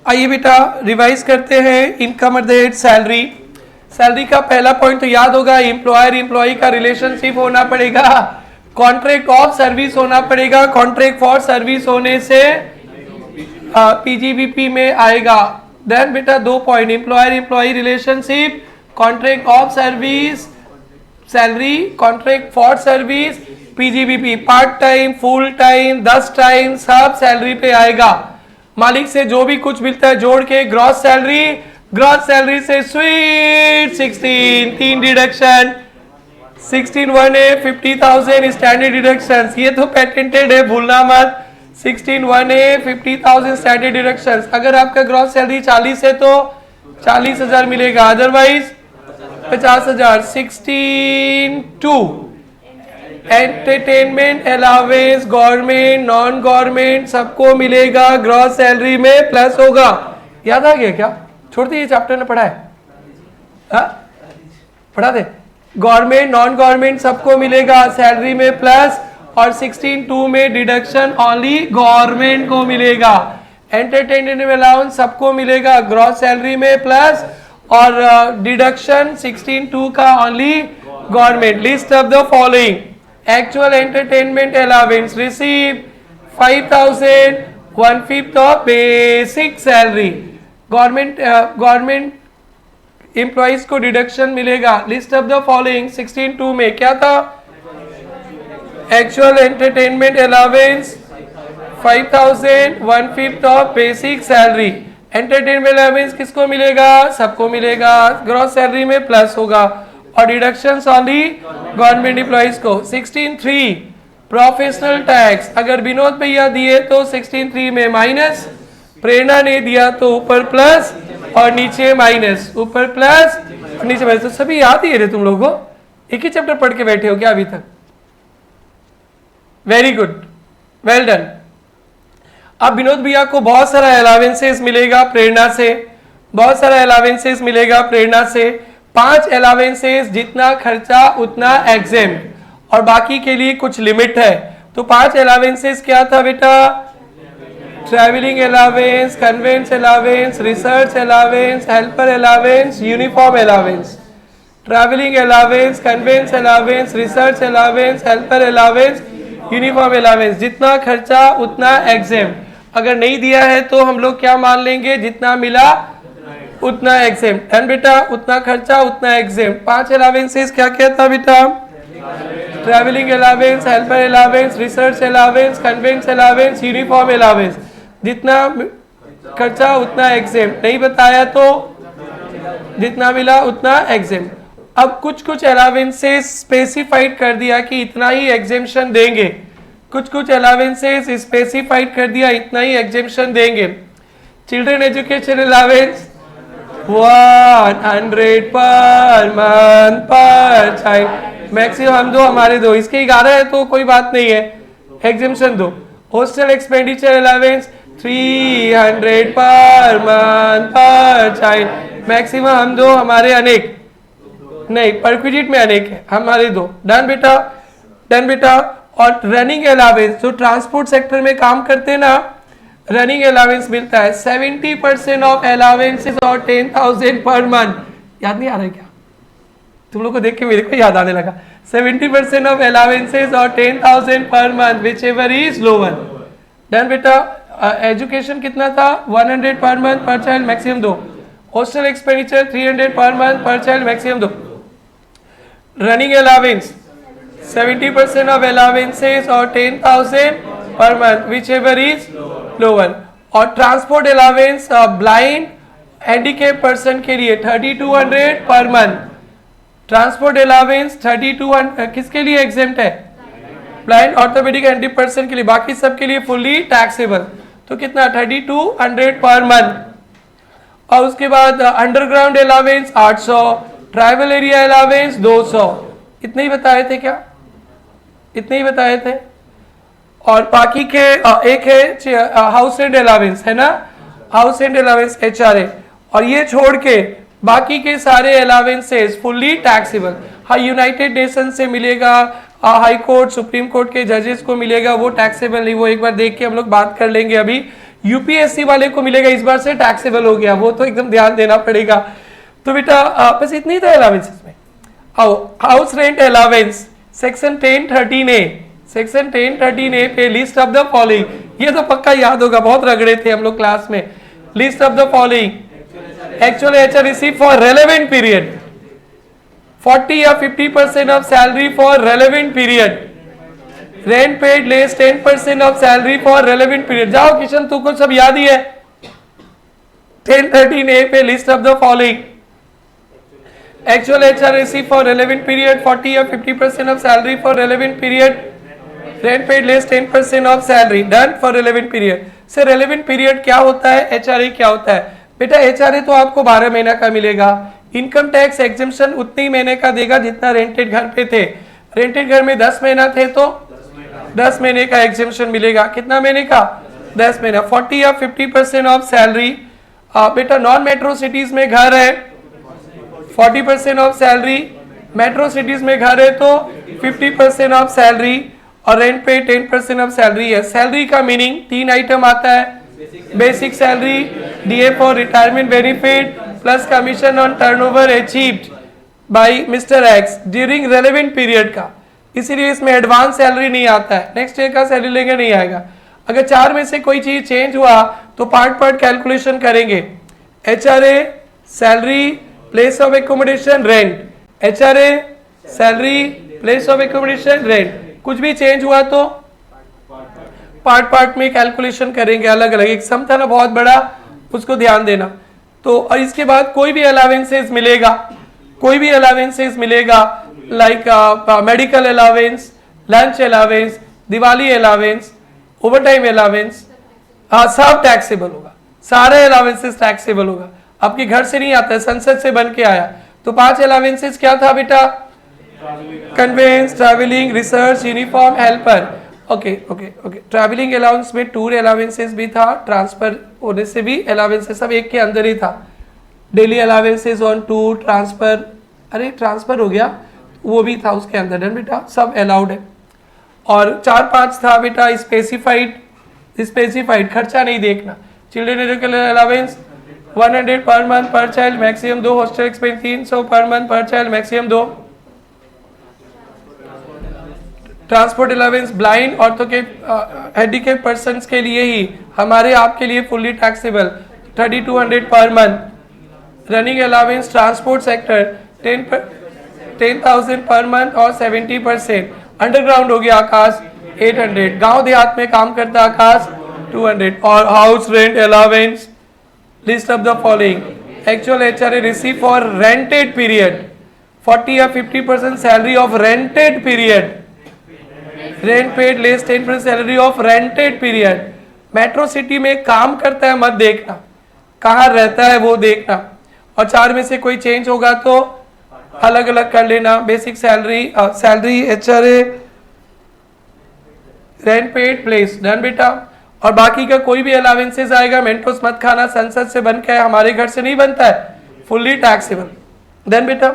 आइए बेटा रिवाइज करते हैं income at the rate salary. Salary का पहला पॉइंट तो याद होगा, एम्प्लॉयर एम्प्लॉय का रिलेशनशिप होना पड़ेगा, कॉन्ट्रैक्ट ऑफ सर्विस होना पड़ेगा, कॉन्ट्रैक्ट फॉर सर्विस होने से पीजीबीपी में आएगा। देन बेटा दो point, employer employ relationship, contract of service, salary, contract for service, PGBP, part time, full time, 10 time सब सैलरी पे आएगा। मालिक से जो भी कुछ मिलता है जोड़ के ग्रॉस सैलरी, ग्रॉस सैलरी से स्वीट 16 3 डिडक्शन, 16 1 है 50,000 स्टैंडर्ड डिडक्शन, ये तो पेटेंटेड है भूलना मत। 16 1 है 50,000 स्टैंडर्ड डिडक्शन। अगर आपका ग्रॉस सैलरी 40 है तो 40,000 मिलेगा, otherwise 50,000। 16 2 entertainment allowance government non government सबको मिलेगा, ग्रॉस सैलरी में प्लस होगा। याद आ गया क्या? छोड़ते ये चैप्टर ने पढ़ा है, पढ़ा दे। गवर्नमेंट नॉन गवर्नमेंट सबको मिलेगा सैलरी में प्लस, और 16(2) में डिडक्शन ओनली गवर्नमेंट को मिलेगा। एंटरटेनमेंट अलाउंस सबको मिलेगा ग्रॉस सैलरी में प्लस, और डिडक्शन 16(2) का only government. List of the following: actual entertainment allowance receive 5,000, 1/5 of basic salary। Government employees को डिडक्शन मिलेगा। लिस्ट ऑफ द फॉलोइंग 16(2) में क्या था? Actual entertainment allowance 5,000, 1/5 of basic salary. Entertainment allowance किसको मिलेगा? सबको मिलेगा, ग्रॉस सैलरी में प्लस होगा, और डिडक्शन ओनली गवर्नमेंट एम्प्लॉइज को। 16(3) प्रोफेशनल टैक्स, अगर विनोद भैया दिए तो 16(3) में माइनस, प्रेरणा ने दिया तो ऊपर प्लस और नीचे माइनस, ऊपर प्लस और नीचे माइनस। तो सभी याद ही है रे तुम लोगों को? एक ही चैप्टर पढ़ के बैठे हो क्या अभी तक? Very good, well done. अब विनोद भैया को बहुत सारा अलावेंसेस मिलेगा प्रेरणा से, बहुत सारा अलावेंसेस मिलेगा प्रेरणा से। 5 अलावेंसेस, जितना खर्चा उतना एग्जेम, और बाकी के लिए कुछ लिमिट है। तो 5 अलावेंसेस क्या था बेटा? Travelling allowance, conveyance allowance, research allowance, helper allowance, uniform allowance. Travelling allowance, conveyance allowance, research allowance, helper allowance, uniform allowance. जितना खर्चा उतना एग्जेम। अगर नहीं दिया है तो हम लोग क्या मान लेंगे? जितना मिला उतना एग्जेम। डन बेटा, उतना खर्चा उतना एग्जेम। 5 अलावेंसेस क्या क्या था बेटा? Travelling allowance, helper allowance, research allowance, conveyance allowance, uniform allowance. जितना खर्चा उतना एग्जेम। नहीं बताया तो जितना मिला उतना एग्जेम। अब कुछ कुछ अलावेंसेस स्पेसिफाइड कर दिया कि इतना ही एग्जेम्पशन देंगे, कुछ कुछ अलावेंसेस स्पेसिफाइड कर दिया इतना ही एग्जेम्पशन देंगे। Children education allowance 100 per month per child, maximum हम दो, हमारे दो, इसके 11 है तो कोई बात नहीं है, एग्जेम्पशन दो। Hostel expenditure allowance 300 per month per child, maximum हम दो, हमारे अनेक नहीं, परक्विजिट में अनेक है, हमारे दो। डन बेटा, डन बेटा। और रनिंग अलावेंस, जो ट्रांसपोर्ट सेक्टर में काम करते ना, रनिंग अलावेंस मिलता है 70% ऑफ अलावेंसेस और 10,000 पर मंथ। याद नहीं आ रहा है क्या? तुम लोग को देख के मेरे को याद आने लगा। 70% ऑफ अलावेंसेस और 10,000 per month, whichever is lower. Done बेटा। एजुकेशन कितना था? 100 per month per child, maximum 2। Hostel expenditure 300 per month per child, maximum 2। Running allowance 70% of allowances और 10,000 per month, whichever is lower. और transport allowance blind handicap person के लिए 3,200 per month. Transport allowance 3,200 किसके लिए exempt है? Blind orthopaedic handy person के लिए, बाकी सब के लिए फुल्ली टैक्सेबल। तो कितना? 3,200 पर मंथ। और उसके बाद underground allowance 800, tribal area allowance 200। इतने ही बताए थे क्या? इतने ही बताए थे। और बाकी के एक है हाउस रेंट अलावेंस, है ना, हाउस रेंट अलावेंस HRA। और ये छोड़ के बाकी के सारे अलावेंसेस फुल्ली टैक्सेबल। हाँ, यूनाइटेड नेशन से मिलेगा, हाई कोर्ट सुप्रीम कोर्ट के जजेस को मिलेगा, वो टैक्सेबल नहीं, वो एक बार देख के हम लोग बात कर लेंगे। अभी यूपीएससी वाले को मिलेगा इस बार से टैक्सेबल हो गया, वो तो एकदम ध्यान देना पड़ेगा। तो बेटा बस इतनी था अलावेंसेस में। House rent allowance section 1013A, section 1013A पे लिस्ट ऑफ द फॉलोइंग, ये तो पक्का याद होगा, बहुत रगड़े थे हम लोग क्लास में। List of the following actual HR receive for relevant period, 40 या 50% of salary for relevant period, rent paid less 10% of salary for relevant period. जाओ किशन, तू को सब याद ही है। 1013A पे list of the following actual HR receive for relevant period, 40 या 50% of salary for relevant period, rent paid less 10% of salary, done for relevant period. से relevant period क्या होता है, HRA क्या होता है बेटा? HRA तो आपको 12 महीना का मिलेगा। इनकम टैक्स एग्जेम्पशन उतनी महीने का देगा जितना रेंटेड घर पे थे। रेंटेड घर में 10 महीना थे तो 10 महीने का एग्जेम्पशन मिलेगा। कितना महीने का? 10 महीना। 40 या 50% ऑफ सैलरी बेटा, नॉन मेट्रो सिटीज में घर है 40% ऑफ सैलरी, मेट्रो सिटीज में घर है तो 50% ऑफ सैलरी, और रेंट पे 10% ऑफ सैलरी है। सैलरी का मीनिंग 3 आइटम आता है, basic salary, DA for retirement benefit plus commission on turnover achieved by mister x during relevant period का, इसीलिए इसमें एडवांस सैलरी नहीं आता है। नेक्स्ट ईयर का सैलरी लेंगे नहीं आएगा। अगर 4 में से कोई चीज चेंज हुआ तो पार्ट पार्ट कैलकुलेशन करेंगे। HRA salary, place of accommodation, rent, HRA salary, place of accommodation, rent. कुछ भी चेंज हुआ तो पार्ट पार्ट में कैलकुलेशन करेंगे अलग अलग। एक सम था ना बहुत बड़ा, उसको ध्यान देना। तो और इसके बाद कोई भी अलावेंसेस मिलेगा, कोई भी अलावेंसेस मिलेगा like medical allowance, lunch allowance, Diwali allowance, overtime allowance, सब टैक्सेबल होगा। सारे अलावेंसेस टैक्सेबल होगा। आपके घर से नहीं आता है, संसद से बन के आया। तो 5 अलावेंसेस क्या था बेटा? Conveyance, travelling, research, uniform, helper. Okay okay okay. Travelling allowance में टूर अलावेंसेस भी था, ट्रांसफर होने से भी अलावेंसेस सब एक के अंदर ही था। Daily allowances on tour, transfer, अरे ट्रांसफर हो गया, वो भी था उसके अंदर। डन बेटा, सब अलाउड है। और 4-5 था बेटा स्पेसिफाइड, स्पेसिफाइड खर्चा नहीं देखना। Children education allowance 100 per month per child, maximum 2। Hostel expense 300 per month per child, maximum 2। Transport allowance blind, handicap persons के लिए ही, हमारे आपके लिए fully taxable 3200 per month. Running allowance transport sector 10,000 per month और 70%। Underground हो गया आकाश 800, गांव देहात में काम करता आकाश 200। और house rent allowance list of the following actual HRA receive for rented period, 40 या 50% salary of rented period, rent paid less 10% salary of rented period. Metro city में काम करता है मत देखना, कहाँ रहता है वो देखना। और 4 में से कोई चेंज होगा तो अलग अलग कर लेना। Basic salary, salary, HRA, rent paid, place, done बेटा। और बाकी का कोई भी अलावेंसेस आएगा, मेंटोस मत खाना, संसद से बन के है, हमारे घर से नहीं बनता है, फुल्ली टैक्सेबल। डन बेटा।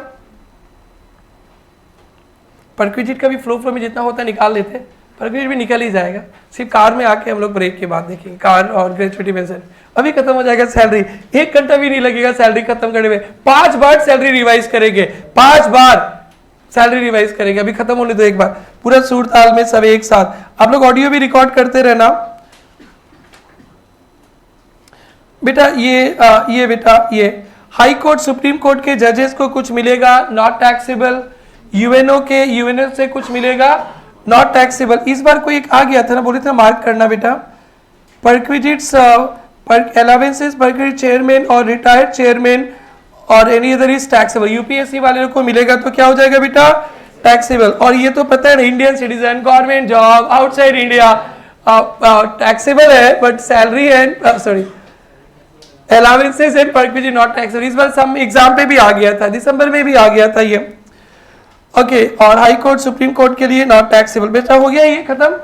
परक्विजिट का भी फ्लो में जितना होता है निकाल लेते हैं, परक्विजिट भी निकल ही जाएगा। सिर्फ कार में आके हम लोग ब्रेक के बाद देखेंगे, कार और ग्रेजुएटी मेंशन अभी खत्म हो जाएगा। सैलरी 1 घंटा भी नहीं लगेगा सैलरी खत्म करने में। 5 बार सैलरी रिवाइज करेंगे, 5 बार सैलरी रिवाइज करेंगे। अभी खत्म होने दो एक बार, पूरा सूर ताल में सब एक साथ। आप लोग ऑडियो भी रिकॉर्ड करते रहना बेटा। ये बेटा, ये हाई कोर्ट, सुप्रीम कोर्ट के जजेस को कुछ मिलेगा नॉट टैक्सेबल। यूएनओ से कुछ मिलेगा नॉट टैक्सेबल। इस बार कोई एक आ गया था ना, बोले थे मार्क करना बेटा। परक्विजिट्स, अलावेंसेस, परक्विजिट चेयरमैन और रिटायर्ड चेयरमैन और any other is taxable. UPSC वाले को मिलेगा तो क्या हो जाएगा बेटा? टैक्सेबल। और ये तो पता है Indian citizen, government job, outside India taxable है, but salary and sorry allowances and perquisite not taxable. इस बार सम एग्जाम पे भी आ गया था, दिसंबर में भी आ गया था ये। ओके, और हाई कोर्ट, सुप्रीम कोर्ट के लिए नॉट टैक्सेबल। बेटा हो गया ये खत्म।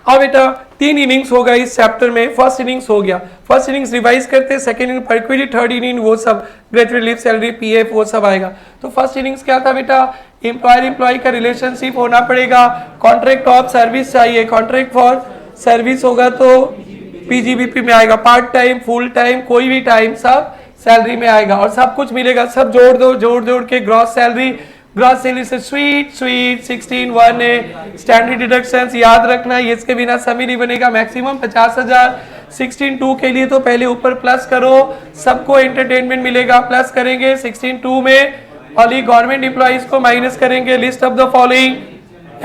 अब बेटा 3 इनिंग्स होगा इस चैप्टर में। फर्स्ट इनिंग्स हो गया, फर्स्ट इनिंग्स रिवाइज करते हैं। Second inning perquisite, third inning वो सब ग्रेजुएट लीव, सैलरी, पीएफ वो सब आएगा। तो फर्स्ट इनिंग्स क्या था बेटा? एम्प्लॉयर एम्प्लॉय का रिलेशनशिप होना पड़ेगा, कॉन्ट्रैक्ट ऑफ सर्विस चाहिए। कॉन्ट्रैक्ट फॉर सर्विस होगा तो पीजीबीपी में आएगा, पार्ट टाइम फुल टाइम कोई भी टाइम सब सैलरी में आएगा और सब कुछ मिलेगा, सब जोड़ के ग्रॉस सैलरी से स्वीट 16 1 है। स्टैंडर्ड डिडक्शंस याद रखना है, इसके बिना समी नहीं बनेगा। मैक्सिमम 50,000 16 2 के लिए तो पहले ऊपर प्लस करो, सबको एंटरटेनमेंट मिलेगा, प्लस करेंगे 16 2 में, ओनली गवर्नमेंट एम्प्लॉइज को माइनस करेंगे। List of the following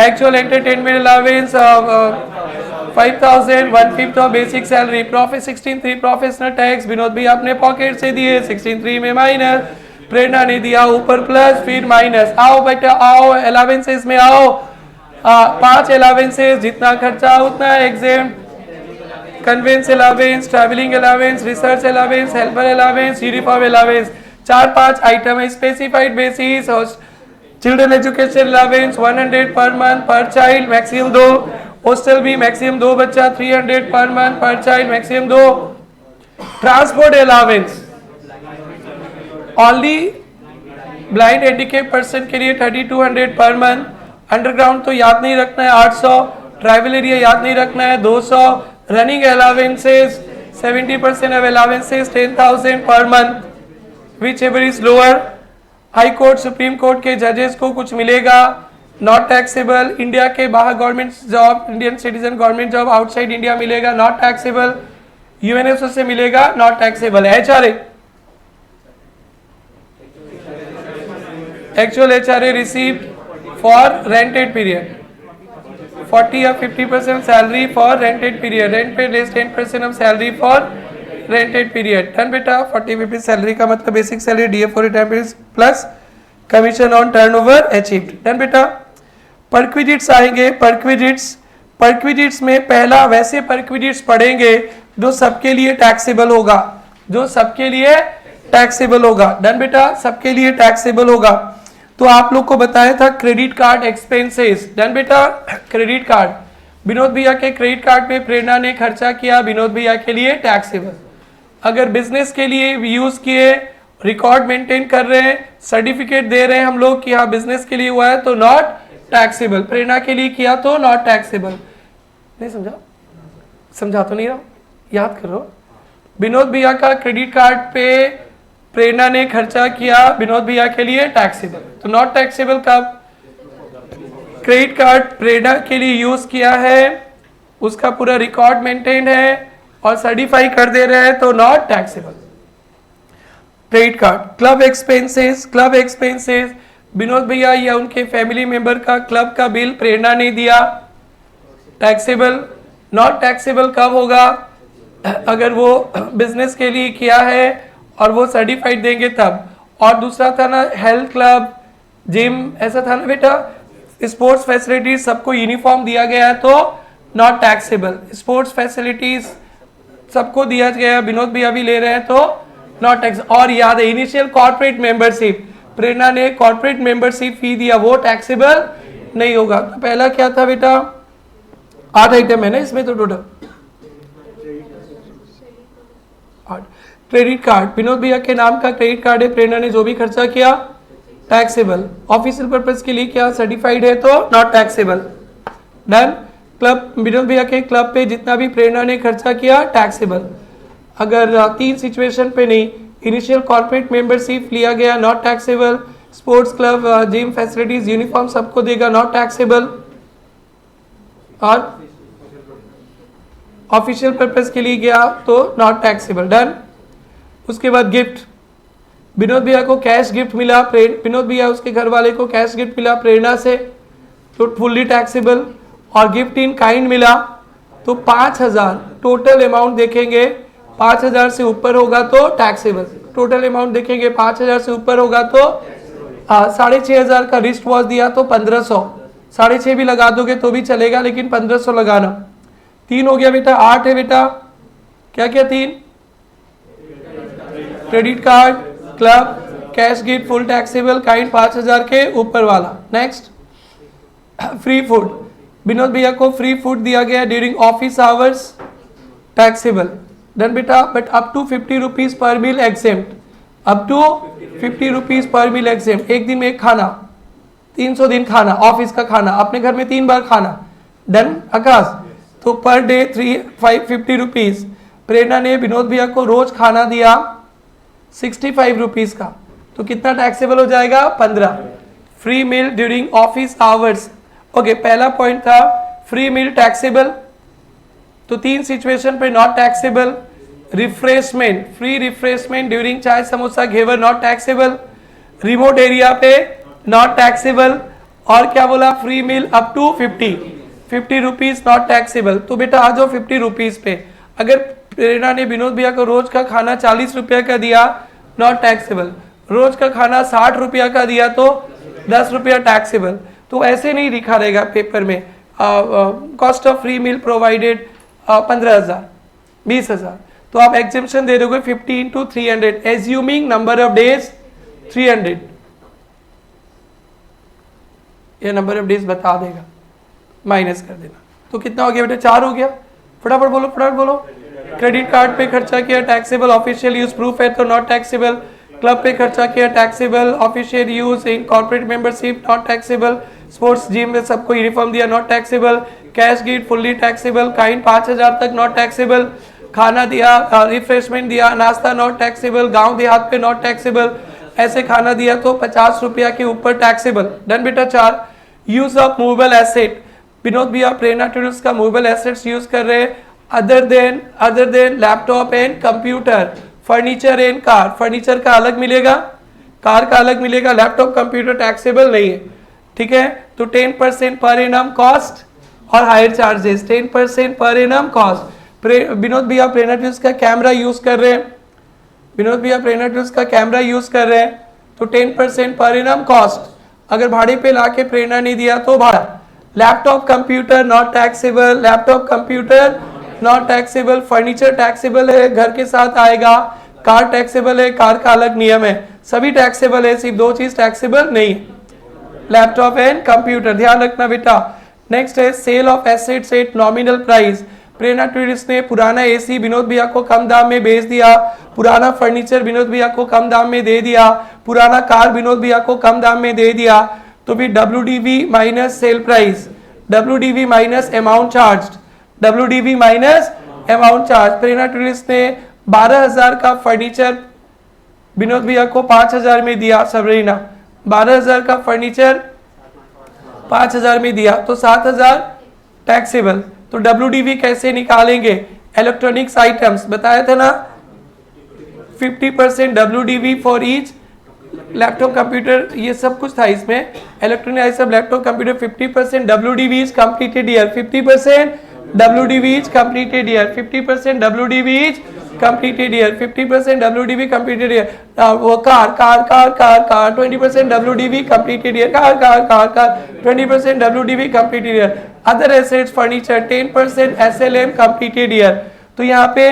actual entertainment allowance 5,000 1/5 of basic salary, profit 16 3 professional tax Vinod भी आपने पॉकेट से दिए 16 3 में माइनस, प्रेरणा ने दिया ऊपर प्लस फिर माइनस। आओ बेटा आओ अलाउंसेस में आओ, 5 अलाउंसेस जितना खर्चा उतना exempt, conveyance allowance, travelling allowance, research allowance, helper allowance, uniform allowance, 4-5 item है specified basis. Children education allowance 100 per month per child, maximum 2। Hostel भी मैक्सिमम 2 बच्चा 300 per month per child, maximum 2। Transport allowance only blind handicap person के लिए 3200 per month, underground तो याद नहीं रखना है 800, ट्राइबल एरिया याद नहीं रखना है 200, running allowances 70% of allowances 10,000 per month, whichever is lower. High court supreme court के जजेस को कुछ मिलेगा, नॉट टैक्सेबल। इंडिया के बाहर government job, Indian citizen government job outside India मिलेगा, नॉट टैक्सेबल। यूएनएसओ से मिलेगा, not taxable. HRA actual HRA received for rented period 40 or 50% salary for rented period, rent paid less 10% of salary for rented period। Done बेटा, 40-50 salary का मतलब basic salary DA for retirement plus commission on turnover achieved. Done बेटा, perquisites आएंगे। Perquisites में पहला वैसे perquisites पढ़ेंगे जो सबके लिए टैक्सेबल होगा, जो सबके लिए टैक्सेबल होगा। डन बेटा, सबके लिए टैक्सेबल होगा। तो आप लोग को बताया था क्रेडिट कार्ड एक्सपेंसेस। डन बेटा, क्रेडिट कार्ड विनोद भैया के क्रेडिट कार्ड पे प्रेरणा ने खर्चा किया, विनोद भैया के लिए टैक्सेबल। अगर बिजनेस के लिए यूज किए, रिकॉर्ड मेंटेन कर रहे हैं, सर्टिफिकेट दे रहे हैं हम लोग कि हाँ बिजनेस के लिए हुआ है तो नॉट टैक्सेबल। प्रेरणा के लिए किया तो नॉट टैक्सेबल। नहीं समझा तो नहीं रहा, याद करो। विनोद भैया का क्रेडिट कार्ड पे प्रेरणा ने खर्चा किया, विनोद भैया के लिए टैक्सेबल। तो नॉट टैक्सेबल कब? क्रेडिट कार्ड प्रेरणा के लिए यूज किया है, उसका पूरा रिकॉर्ड मेंटेन है और सर्टिफाई कर दे रहे हैं तो not taxable. Credit card. Club expenses Vinod भैया या उनके फैमिली मेंबर का क्लब का बिल प्रेरणा ने दिया, टैक्सेबल। नॉट टैक्सेबल कब होगा? अगर वो बिजनेस के लिए किया है और वो सर्टिफाइड देंगे तब। और दूसरा था ना हेल्थ क्लब, जिम, ऐसा था ना बेटा, स्पोर्ट्स फैसिलिटीज सबको यूनिफॉर्म दिया गया है तो नॉट टैक्सेबल। स्पोर्ट्स फैसिलिटीज सबको दिया गया, विनोद भैया भी ले रहे हैं तो नॉट टैक्स। और याद है इनिशियल कॉर्पोरेट मेंबरशिप, प्रेरणा ने कॉर्पोरेट मेंबरशिप फी दिया, वो टैक्सेबल नहीं होगा। तो पहला क्या था बेटा? 8 आइटम है ना इसमें तो टोटल 8। क्रेडिट कार्ड, विनोद भैया के नाम का क्रेडिट कार्ड है, प्रेरणा ने जो भी खर्चा किया टैक्सेबल। ऑफिशियल पर्पस के लिए क्या सर्टिफाइड है तो not taxable. Done. Club, Vinod भैया के क्लब पे जितना भी प्रेरणा ने खर्चा किया टैक्सेबल। अगर 3 सिचुएशन पे नहीं, इनिशियल कॉर्पोरेट मेंबरशिप लिया गया not taxable, sports club, gym facilities, uniform सबको देगा नॉट टैक्सेबल, और ऑफिशियल पर्पस के लिए गया तो नॉट टैक्सेबल। डन। उसके बाद गिफ्ट, विनोद भैया को कैश गिफ्ट मिला, विनोद भैया उसके घर वाले को कैश गिफ्ट मिला प्रेरणा से तो फुल्ली टैक्सेबल। और गिफ्ट इन काइंड मिला तो 5,000 टोटल अमाउंट देखेंगे, 5,000 से ऊपर होगा तो टैक्सेबल। टोटल अमाउंट देखेंगे 5,000 से ऊपर होगा तो 6,500 का रिस्ट वॉच दिया तो 1,500, 6,500 भी लगा दोगे तो भी चलेगा लेकिन 1,500 लगाना। 3 हो गया बेटा, 8 है बेटा। क्या क्या 3? Credit card, club, cash gift full taxable, kind 5,000 के ऊपर वाला। नेक्स्ट, फ्री फूड, विनोद भैया को फ्री फूड दिया गया during office hours, taxable. Done बेटा। But up to 50 rupees per meal exempt, up to 50 rupees per meal exempt. एक दिन में एक खाना, 300 दिन खाना, ऑफिस का खाना, अपने घर में 3 बार खाना। डन आकाश। तो पर डे 50 रुपीज प्रेरणा ने विनोद भैया को रोज खाना दिया 65 रुपीज का, तो कितना टैक्सेबल हो जाएगा? 15। Free meal during office hours, okay, पहला पॉइंट था फ्री मील टैक्सेबल, तो 3 सिचुएशन पे not taxable. Refreshment, free refreshment during chai samosa ghevar not taxable. Remote area पे नॉट टैक्सेबल। और क्या बोला? Free meal up to 50 rupees not taxable. तो बेटा आ जाओ 50 रुपीज पे। अगर प्रेरणा ने विनोद भैया को रोज का खाना 40 रुपया का दिया, नॉट टैक्सेबल। रोज का खाना 60 रुपया का दिया तो 10 रुपया टैक्सेबल। तो ऐसे नहीं लिखा रहेगा पेपर में। Cost of free meal provided 15,000, 20,000, तो आप एग्जेम्पशन दे दोगे 50 into 300, assuming number of days 300। ये नंबर ऑफ डेज बता देगा, माइनस कर देना। तो कितना हो गया बेटा? 4 हो गया। फटाफट बोलो, फटाफट बोलो। क्रेडिट कार्ड पे खर्चा किया टैक्सेबल, ऑफिशियल यूज प्रूफ है तो नॉट टैक्सेबल। क्लब पे खर्चा किया taxable, official use in corporate membership not taxable. Sports gym में सबको यूनिफॉर्म दिया not taxable. Cash gift fully taxable. Kind 5,000 तक नॉट टैक्सेबल। खाना दिया, रिफ्रेशमेंट दिया, नाश्ता नॉट टैक्सेबल। गांव देहात पे नॉट टैक्सेबल। ऐसे खाना दिया तो 50 रुपया के ऊपर टैक्सेबल। डन बेटा। 4 use of movable asset, Vinod भैया प्रेरणा ट्रेडर्स का मूवेबल एसेट्स यूज कर रहे हैं other than laptop and computer, furniture and car. Furniture का अलग मिलेगा, कार का अलग मिलेगा, लैपटॉप कंप्यूटर टैक्सेबल नहीं है, ठीक है। तो 10% पर एनम कॉस्ट और higher charges, 10% per annum cost. Vinod भैया प्रेरणा ट्रेडर्स का कैमरा यूज कर रहे हैं, विनोद भैया प्रेरणा ट्रेडर्स का कैमरा यूज कर रहे हैं तो 10% पर एनम कॉस्ट। अगर भाड़े पे लाके प्रेरणा नहीं दिया तो भाड़ा। Laptop computer not taxable, laptop computer not taxable. Furniture taxable है, घर के साथ आएगा। कार टैक्सेबल है, कार का अलग नियम है। सभी टैक्सेबल है, सिर्फ 2 चीज टैक्सेबल नहीं है, लैपटॉप एंड कंप्यूटर। ध्यान रखना बेटा। नेक्स्ट है sale of assets at nominal price. Prerna traders ने पुराना एसी विनोद भैया को कम दाम में बेच दिया, पुराना फर्नीचर विनोद भैया को कम दाम में दे दिया, पुराना कार विनोद भैया को कम दाम में दे दिया। तो फिर WDV minus sale price, WDV minus amount charge, WDV minus amount charge. Prerna traders ने 12,000 का फर्नीचर विनोद भैया को 5,000 में दिया। सबरीना 12,000 का फर्नीचर 5,000 में दिया तो 7,000 टैक्सेबल। तो WDV कैसे निकालेंगे? इलेक्ट्रॉनिक्स आइटम्स बताया था ना, 50% WDV for each. Laptop computer ये सब कुछ था इसमें। Electronic item laptop computer 50% WDV is completed year, 50% WDV is completed year, 50% WDV is completed year, 50% WDV completed year. वो car 20% WDV completed year, car 20% WDV completed year. Other assets furniture 10% SLM completed year. तो यहाँ पे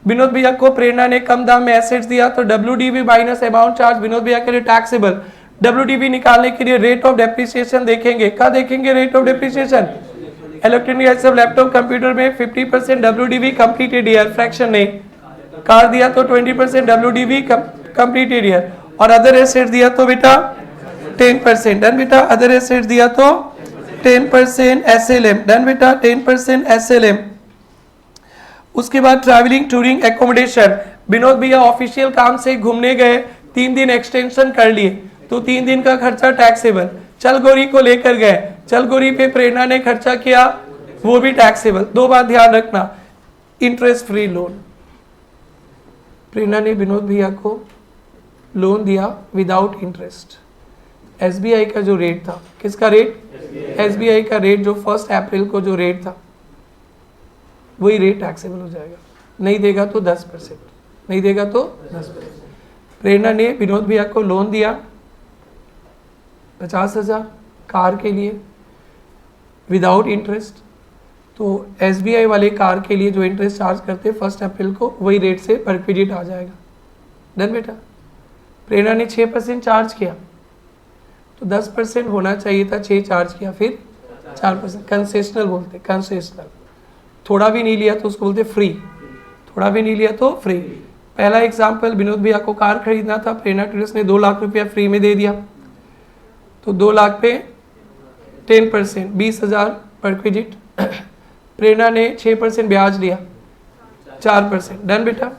विनोद भैया को प्रेरणा ने कम दाम में assets दिया तो WDV minus amount charge Vinod भैया के लिए टैक्सेबल। WDV निकालने के लिए रेट ऑफ डेप्रिसिएशन देखेंगे। क्या देखेंगे rate of depreciation? Electronic item laptop computer में 50% WDV कंप्लीटेड ईयर, फ्रैक्शन नहीं। कार दिया तो 20% WDV कंप्लीटेड ईयर और अदर एसेट्स दिया तो बेटा 10%। डन बेटा। अदर एसेट्स दिया तो 10% SLM। डन बेटा। 10% SLM। उसके बाद ट्रैवलिंग टूरिंग एकोमोडेशन, विनोद भैया ऑफिशियल काम से घूमने गए, 3 दिन एक्सटेंशन कर लिए तो 3 दिन का खर्चा टैक्सेबल। चलगोरी को लेकर गए, चलगोरी पे प्रेरणा ने खर्चा किया, वो भी टैक्सेबल। 2 बात ध्यान रखना, इंटरेस्ट फ्री लोन। प्रेरणा ने विनोद भैया को लोन दिया विदाउट इंटरेस्ट। SBI का जो रेट था, किसका रेट? SBI का रेट जो 1 अप्रैल को जो रेट था वही रेट टैक्सेबल हो जाएगा। नहीं देगा तो 10%, नहीं देगा तो 10%। प्रेरणा ने विनोद भैया को लोन दिया 50,000 कार के लिए विदाउट इंटरेस्ट, तो SBI वाले कार के लिए जो इंटरेस्ट चार्ज करते 1 अप्रैल को वही रेट से परक्विजिट आ जाएगा। डन बेटा। प्रेरणा ने 6% चार्ज किया तो 10% होना चाहिए था, 6 चार्ज किया फिर 4%। कंसेशनल बोलते, कंसेशनल। थोड़ा भी नहीं लिया तो उसको बोलते फ्री, थोड़ा भी नहीं लिया तो फ्री। पहला एग्जाम्पल, विनोद भैया को कार खरीदना था, प्रेरणा ट्रेडर्स ने 2 लाख रुपया फ्री में दे दिया तो 2 लाख पे 10% 20,000 परक्विजिट। प्रेरणा ने 6% ब्याज लिया 4%। डन बेटा,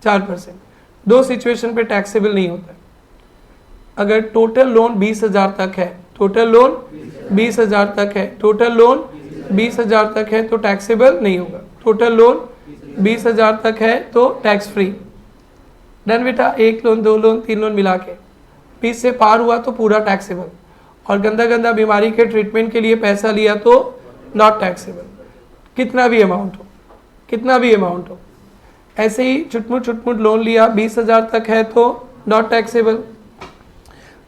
4%। दो सिचुएशन पे टैक्सेबल नहीं होता है। अगर टोटल लोन 20,000 तक है, टोटल लोन 20,000 तक है, टोटल लोन 20,000 तक है तो टैक्सेबल नहीं होगा। टोटल लोन 20,000 तक है तो टैक्स फ्री। डन बेटा, 1 लोन 2 लोन 3 लोन मिला के 20 से पार हुआ तो पूरा टैक्सेबल, और गंदा गंदा बीमारी के ट्रीटमेंट के लिए पैसा लिया तो नॉट टैक्सेबल। कितना भी अमाउंट हो, कितना भी अमाउंट हो। ऐसे ही छुटमुट लोन लिया 20,000 तक है तो नॉट टैक्सेबल।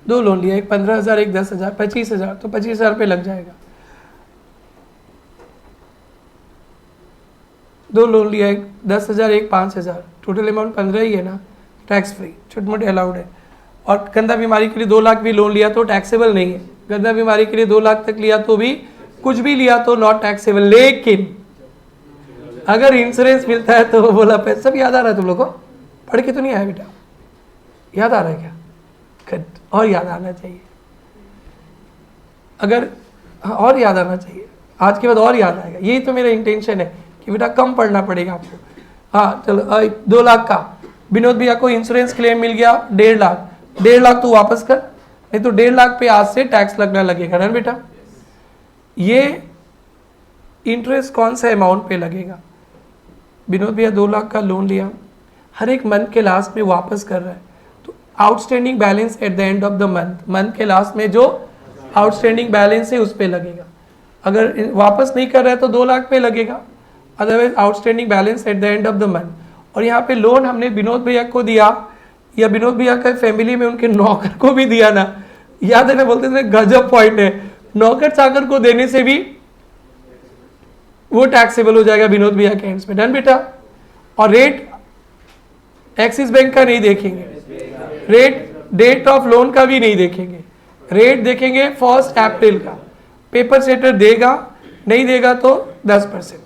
2 लोन लिया, एक 15,000 एक 10,000, 25,000 तो 25,000 पे लग जाएगा। 2 लोन लिया, एक 10,000 एक 5,000, टोटल अमाउंट 15 ही है ना, टैक्स फ्री। छुटमुट अलाउड है। और गंदा बीमारी के लिए 2 लाख भी लोन लिया तो टैक्सेबल नहीं है। गंदा बीमारी के लिए 2 लाख तक लिया तो भी, कुछ भी लिया तो नॉट टैक्सेबल। लेकिन अगर इंश्योरेंस मिलता है तो बोला पैसा। सब याद आ रहा है तुम लोग को? पढ़ के तो नहीं आया बेटा? याद आ रहा है क्या? और याद आना चाहिए। अगर और याद आना चाहिए, आज के बाद और याद आएगा। यही तो मेरा इंटेंशन है कि बेटा कम पढ़ना पड़ेगा आपको। हाँ चलो, 2 लाख का विनोद भैया को इंश्योरेंस क्लेम मिल गया 1.5 लाख। 1.5 लाख तो वापस कर, नहीं तो 1.5 लाख पे आज से टैक्स लगना लगेगा ना बेटा। ये इंटरेस्ट कौन सा अमाउंट पे लगेगा? विनोद भैया 2 लाख का लोन लिया, हर एक मंथ के लास्ट में वापस कर रहा है तो outstanding balance at the end of the month के लास्ट में जो आउटस्टैंडिंग बैलेंस है उस पे लगेगा। अगर वापस नहीं कर रहा है तो 2 लाख पे लगेगा, otherwise outstanding balance at the end of the month. और यहाँ पे लोन हमने विनोद भैया को दिया या विनोद भैया का फैमिली में उनके नौकर को भी दिया ना, याद है ना, बोलते थे गजब पॉइंट है। नौकर चाकर को देने से भी वो टैक्सेबल हो जाएगा विनोद भैया के हैंड्स में। डन बेटा। और रेट एक्सिस बैंक का नहीं देखेंगे, रेट डेट ऑफ लोन का भी नहीं देखेंगे, रेट देखेंगे 1 अप्रैल का। पेपर सेटर देगा, नहीं देगा तो 10%।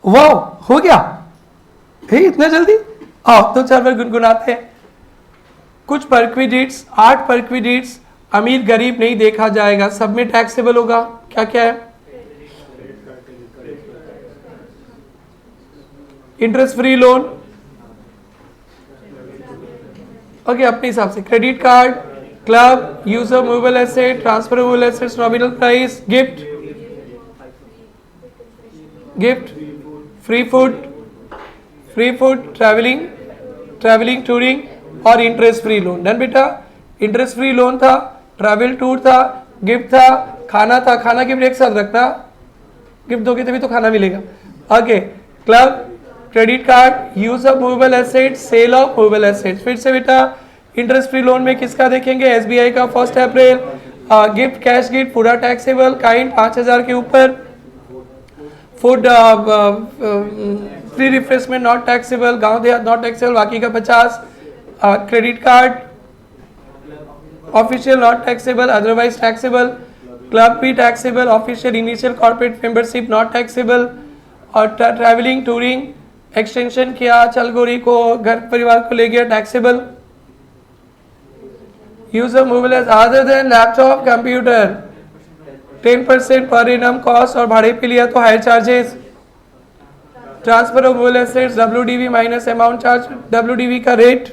वाह, हो गया इतना जल्दी? आओ 2-4 बार गुनगुनाते हैं। कुछ परक्विडिट्स, 8 परक्विडिट्स अमीर गरीब नहीं देखा जाएगा, सब में टैक्सेबल होगा। क्या क्या है? इंटरेस्ट फ्री लोन, ओके, अपने हिसाब से। Credit card, club, use of movable asset, transfer movable assets, nominal price, gift, free food, travelling touring और इंटरेस्ट फ्री लोन। डन बेटा। इंटरेस्ट फ्री लोन था, ट्रैवल टूर था, गिफ्ट था, खाना था। खाना गिफ्ट एक साथ रखना, गिफ्ट दोगे तभी तो खाना मिलेगा। Okay, club, credit card, use of movable assets, sale of movable assets. फिर से बेटा, इंटरेस्ट फ्री लोन में किसका देखेंगे? एसबीआई का 1 अप्रैल। गिफ्ट, कैश गिफ्ट पूरा टैक्सेबल, काइंड 5,000 के ऊपर, food free refreshment not taxable, गांव देहात नॉट टैक्सेबल, बाकी का 50। Credit card official not taxable, otherwise taxable. Club भी taxable, official initial corporate membership not taxable. और ट्रैवलिंग टूरिंग एक्सटेंशन किया, चलगोरी को घर परिवार को ले गया, taxable. Use of movable other than laptop computer 10% per annum cost और भाड़े पे लिया तो higher charges. Transfer of movable assets WDV minus amount charge. WDV का rate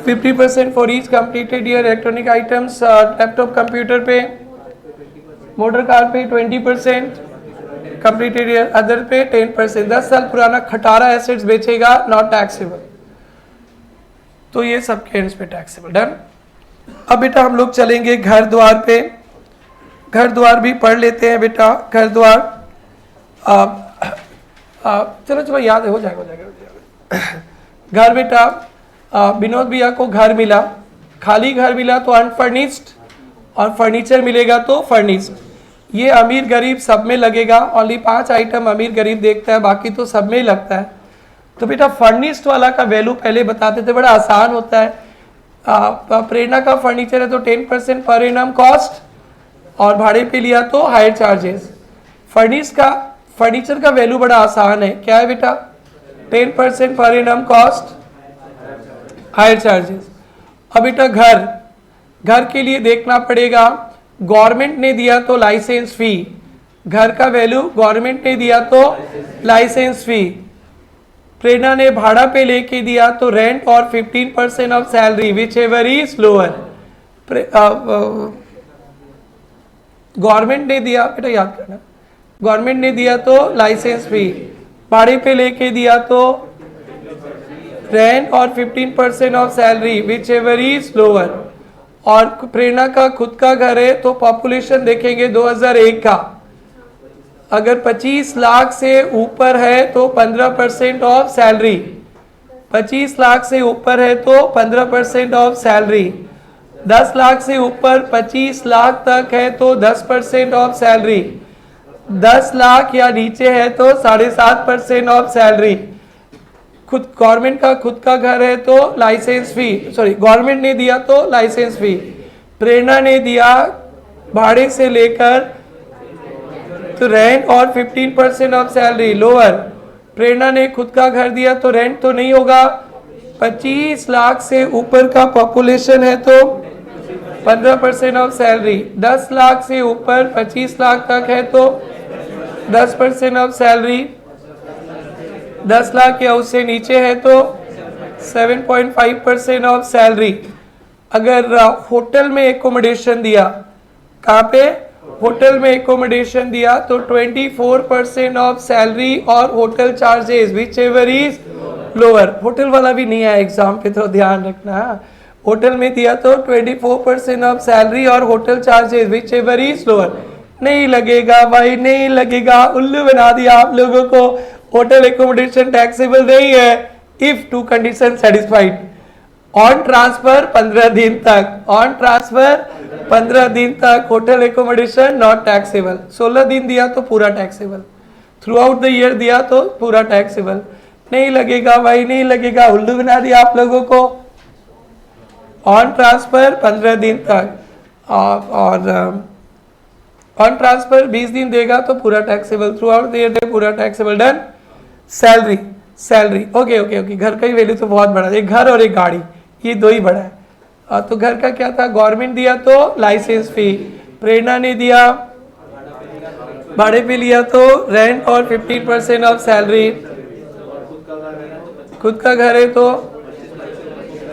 50% for each completed year. Electronic items, laptop computer पे, motor car पे 20%, completed year other पे 10%। 10 साल पुराना खटारा एसेट्स बेचेगा, नॉट टैक्सेबल। तो ये सब के एंड्स पे टैक्सेबल। डन। अब बेटा हम लोग चलेंगे घर द्वार पे। घर द्वार भी पढ़ लेते हैं बेटा। घर द्वार चलो याद है, हो जाएगा। घर बेटा, विनोद भैया को घर मिला, खाली घर मिला तो अनफर्निश्ड, और फर्नीचर मिलेगा तो फर्निश्ड। ये अमीर गरीब सब में लगेगा। ओनली 5 आइटम अमीर गरीब देखता है, बाकी तो सब में ही लगता है। तो बेटा फर्निश्ड वाला का वैल्यू पहले बताते थे, बड़ा आसान होता है। प्रेरणा का फर्नीचर है तो 10% पर एनम कॉस्ट, और भाड़े पे लिया तो हायर चार्जेस। फर्नीचर का वैल्यू बड़ा आसान है, क्या है बेटा? 10% per annum cost, higher charges. अब बेटा घर के लिए देखना पड़ेगा, गवर्नमेंट ने दिया तो लाइसेंस फी, घर का वैल्यू गवर्नमेंट ने दिया तो लाइसेंस फी, प्रेरणा ने भाड़ा पे लेके दिया तो रेंट और 15% of salary which ever is lower. Government ने दिया, बेटा याद करना, गवर्नमेंट ने दिया तो लाइसेंस फी, भाड़े पे लेके दिया तो रेंट और 15% of salary which ever is lower. और प्रेरणा का खुद का घर है तो पॉपुलेशन देखेंगे 2001 का, अगर 25 लाख से ऊपर है तो 15% ऑफ सैलरी, 25 लाख से ऊपर है तो 15% ऑफ सैलरी, 10 लाख से ऊपर 25 लाख तक है तो 10% ऑफ सैलरी, 10 लाख या नीचे है तो 7.5% ऑफ सैलरी। खुद गवर्नमेंट का खुद का घर है तो लाइसेंस फी, सॉरी गवर्नमेंट ने दिया तो लाइसेंस फी, प्रेरणा ने दिया भाड़े से लेकर तो रेंट और 15% ऑफ सैलरी लोअर। प्रेरणा ने खुद का घर दिया तो रेंट तो नहीं होगा, 25 लाख से ऊपर का पॉपुलेशन है तो 15% ऑफ सैलरी, 10 लाख से ऊपर 25 लाख तक है तो 10% ऑफ सैलरी, 10 लाख या उससे नीचे है तो 7.5% ऑफ सैलरी। अगर होटल में एकोमोडेशन दिया, कहाँ पे होटल में एकोमोडेशन दिया तो 24% ऑफ सैलरी और hotel charges which ever is lower. Hotel वाला भी नहीं है एग्जाम पे तो ध्यान रखना, होटल में दिया तो 24% ऑफ सैलरी और hotel charges which ever is lower. नहीं लगेगा भाई, नहीं लगेगा, उल्लू बना दिया आप लोगों को। होटल एकोमोडेशन टैक्सेबल नहीं है if two condition satisfied. On transfer 15 दिन तक, ऑन ट्रांसफर 15 दिन तक होटल एकोमोडेशन नॉट टैक्सेबल। 16 दिन दिया तो पूरा taxable, throughout the year दिया तो पूरा टैक्सेबल। नहीं लगेगा भाई, नहीं लगेगा, उल्लू बना दिया आप लोगों को। ऑन ट्रांसफर 15 दिन तक और ऑन ट्रांसफर 20 दिन देगा तो पूरा taxable, throughout the year पूरा taxable. Done. Salary, salary okay okay okay, घर का ही वैल्यू तो बहुत बड़ा है, एक घर और एक गाड़ी, ये दो ही बड़ा है। तो घर का क्या था, गवर्नमेंट दिया तो लाइसेंस फी, प्रेरणा ने दिया भाड़े पे लिया तो रेंट और 15% ऑफ सैलरी, खुद का घर है तो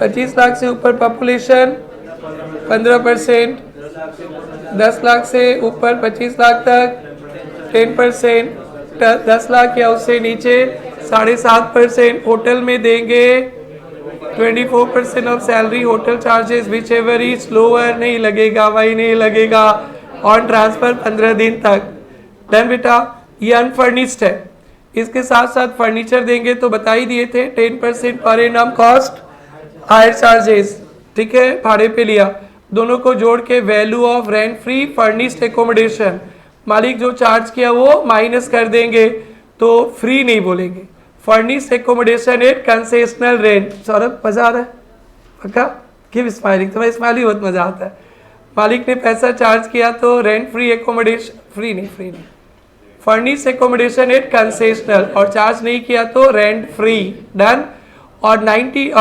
25 लाख से ऊपर पॉपुलेशन 15%, 10 लाख से ऊपर 25 लाख तक 10%, 10 लाख या उससे नीचे 7.5%, होटल में देंगे 24% of salary, hotel charges which ever is lower. नहीं लगेगा भाई, नहीं लगेगा। ऑन ट्रांसफर 15 दिन तक। डन बेटा। ये अनफर्निश्ड है, इसके साथ साथ फर्नीचर देंगे तो बता ही दिए थे 10% per annum cost, higher charges, ठीक है, भाड़े पे लिया। दोनों को जोड़ के value of rent free furnished accommodation, मालिक जो चार्ज किया वो माइनस कर देंगे तो फ्री नहीं बोलेंगे। Furnished accommodation at concessional rent. Saurabh मजा आ रहा है पक्का? गिव स्माइलिंग, तुम्हें स्माइलिंग बहुत मजा आता है। मालिक ने पैसा चार्ज किया तो रेंट फ्री एकोमोडेशन, फ्री नहीं, फर्निश्ड एकोमोडेशन एट कंसेशनल, और चार्ज नहीं किया तो रेंट फ्री। डन। और 90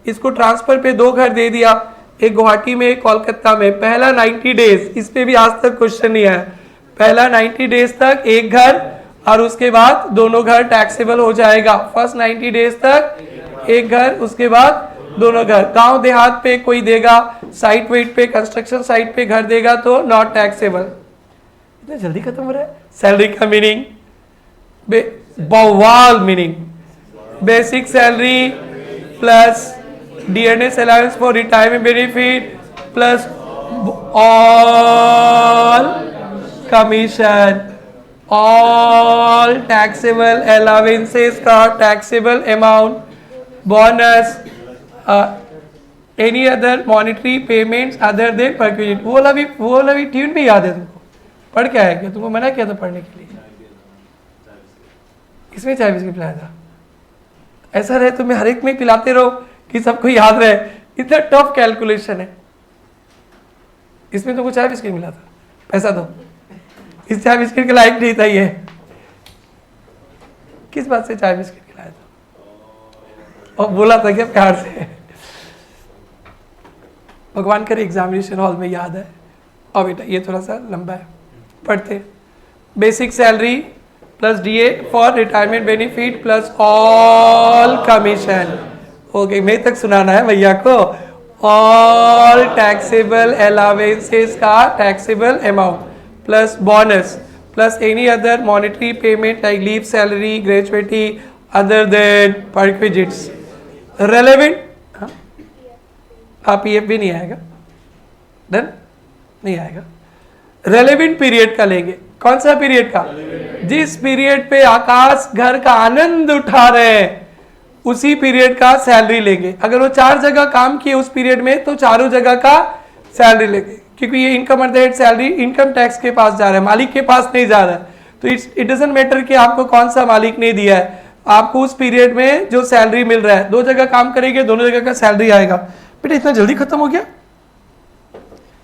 इसको ट्रांसफर पे 2 घर दे दिया, एक गुवाहाटी में एक कोलकाता में। पहला 90 डेज, इस पे भी आज तक क्वेश्चन नहीं आया। पहला 90 डेज तक एक घर और उसके बाद दोनों घर टैक्सेबल हो जाएगा। फर्स्ट 90 डेज तक एक घर, उसके बाद दोनों घर। गांव देहात पे कोई देगा, साइट वेट पे, कंस्ट्रक्शन साइट पे घर देगा तो नॉट टैक्सेबल। इतना जल्दी खत्म हो रहा है। सैलरी का मीनिंग, बवाल meaning, basic salary plus dearness allowance for retirement benefit plus all commission, all taxable allowances का taxable amount, bonus, any other monetary payments other than perquisite. वो वाला भी ट्यून भी याद है तुमको? पढ़ के आया क्या? तुमको मना किया था पढ़ने के लिए? इसमें चाय बिस्किट पिलाया था। ऐसा रहे तुम्हें हर एक में पिलाते रहो कि सबको याद रहे। इतना टफ कैलकुलेशन है। इसमें तुमको चाय बिस्किट मिला था, पैसा दो। इस चाय बिस्किट के लायक नहीं था ये। किस बात से चाय बिस्किट खिलाया था? और बोला था क्या प्यार से? भगवान करे एग्जामिनेशन हॉल में याद है। और बेटा ये थोड़ा सा लंबा है, पढ़ते। Basic salary plus DA for retirement benefit plus all commission. Okay, मेरे तक सुनाना है भैया को। ऑल टैक्सेबल अलावेंसेस का taxable amount plus bonus plus any other monetary payment like leave salary gratuity other than perquisites relevant. PF भी नहीं आएगा, डन नहीं आएगा। रेलेवेंट पीरियड का लेंगे। कौन सा पीरियड का? जिस पीरियड पे आकाश घर का आनंद उठा रहे हैं उसी पीरियड का सैलरी लेंगे। अगर वो 4 जगह काम किए उस पीरियड में तो चारों जगह का सैलरी लेंगे, क्योंकि ये income eight salary income tax के पास जा रहा है, मालिक के पास नहीं जा रहा है। तो इट डजंट मैटर कि आपको कौन सा मालिक ने दिया है, आपको उस पीरियड में जो सैलरी मिल रहा है, 2 जगह काम करेंगे दोनों जगह का सैलरी आएगा। बेटा इतना जल्दी खत्म हो गया?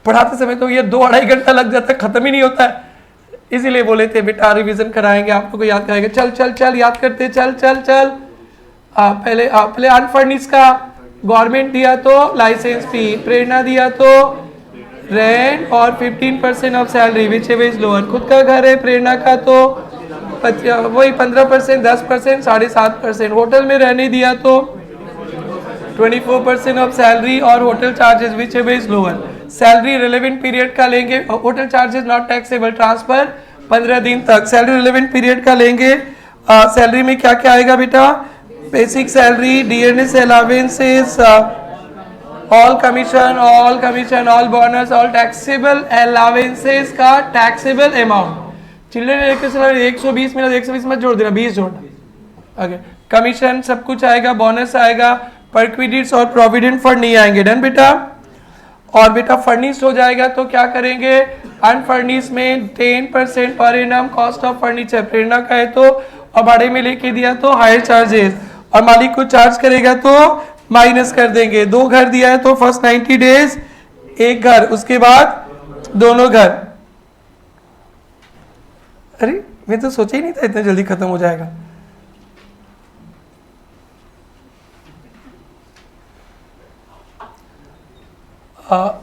पढ़ाते समय तो ये 2-2.5 घंटा लग जाता है, खत्म ही नहीं होता है। इसीलिए बोले थे बेटा रिवीजन कराएंगे, आप लोग को याद कराएंगे। चल चल चल याद करते, चल चल चल। पहले अनफर्निश का गवर्नमेंट दिया तो लाइसेंस फी, प्रेरणा दिया तो रेंट और 15% of salary which is lower. खुद का घर है प्रेरणा का तो वही 15%, 10%, 7.5%। होटल में रहने दिया तो 24% ऑफ सैलरी और hotel charges which is lower. Salary relevant period का लेंगे, hotel charges not taxable, transfer 15 दिन तक। सैलरी रिलेवेंट पीरियड का लेंगे। सैलरी में क्या क्या आएगा बेटा? Basic salary, DNS allowances, all commission, all bonus, all taxable allowances का taxable amount. Children electric salary 120 मिला, 120 मत जोड़ देना, 20 जोड़ना। ओके, कमीशन सब कुछ आएगा, बोनस आएगा, परक्विडिट्स और प्रोविडेंट फंड नहीं आएंगे। डन बेटा। और बेटा फर्निश्ड हो जाएगा तो क्या करेंगे? अनफर्निश्ड में 10% per annum cost of furniture Prerna का है तो, और भाड़े में लेके दिया तो हायर चार्जेस, और मालिक को चार्ज करेगा तो माइनस कर देंगे। 2 घर दिया है तो फर्स्ट 90 डेज 1 घर, उसके बाद दोनों घर। अरे मैं तो सोचा ही नहीं था इतना जल्दी खत्म हो जाएगा।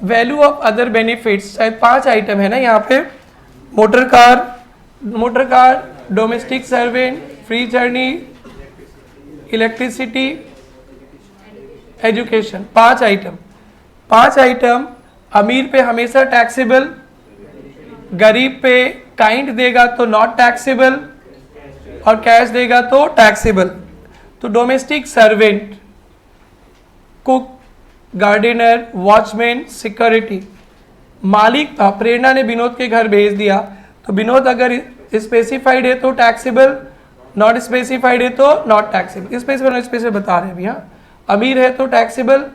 वैल्यू ऑफ अदर बेनिफिट्स, शायद 5 आइटम है ना यहाँ पे। Motor car, domestic servant, free journey, electricity, education. 5 item. अमीर पे हमेशा टैक्सेबल, गरीब पे काइंड देगा तो नॉट टैक्सेबल, और कैश देगा तो टैक्सेबल। तो domestic servant, cook, gardener, watchman, security. मालिक प्रेरणा ने विनोद के घर भेज दिया तो विनोद अगर स्पेसिफाइड है तो टैक्सेबल, नॉट स्पेसिफाइड है तो नॉट टैक्सेबल। स्पेसिफाइड बता रहे हैं भैया। अमीर है तो टैक्सेबल,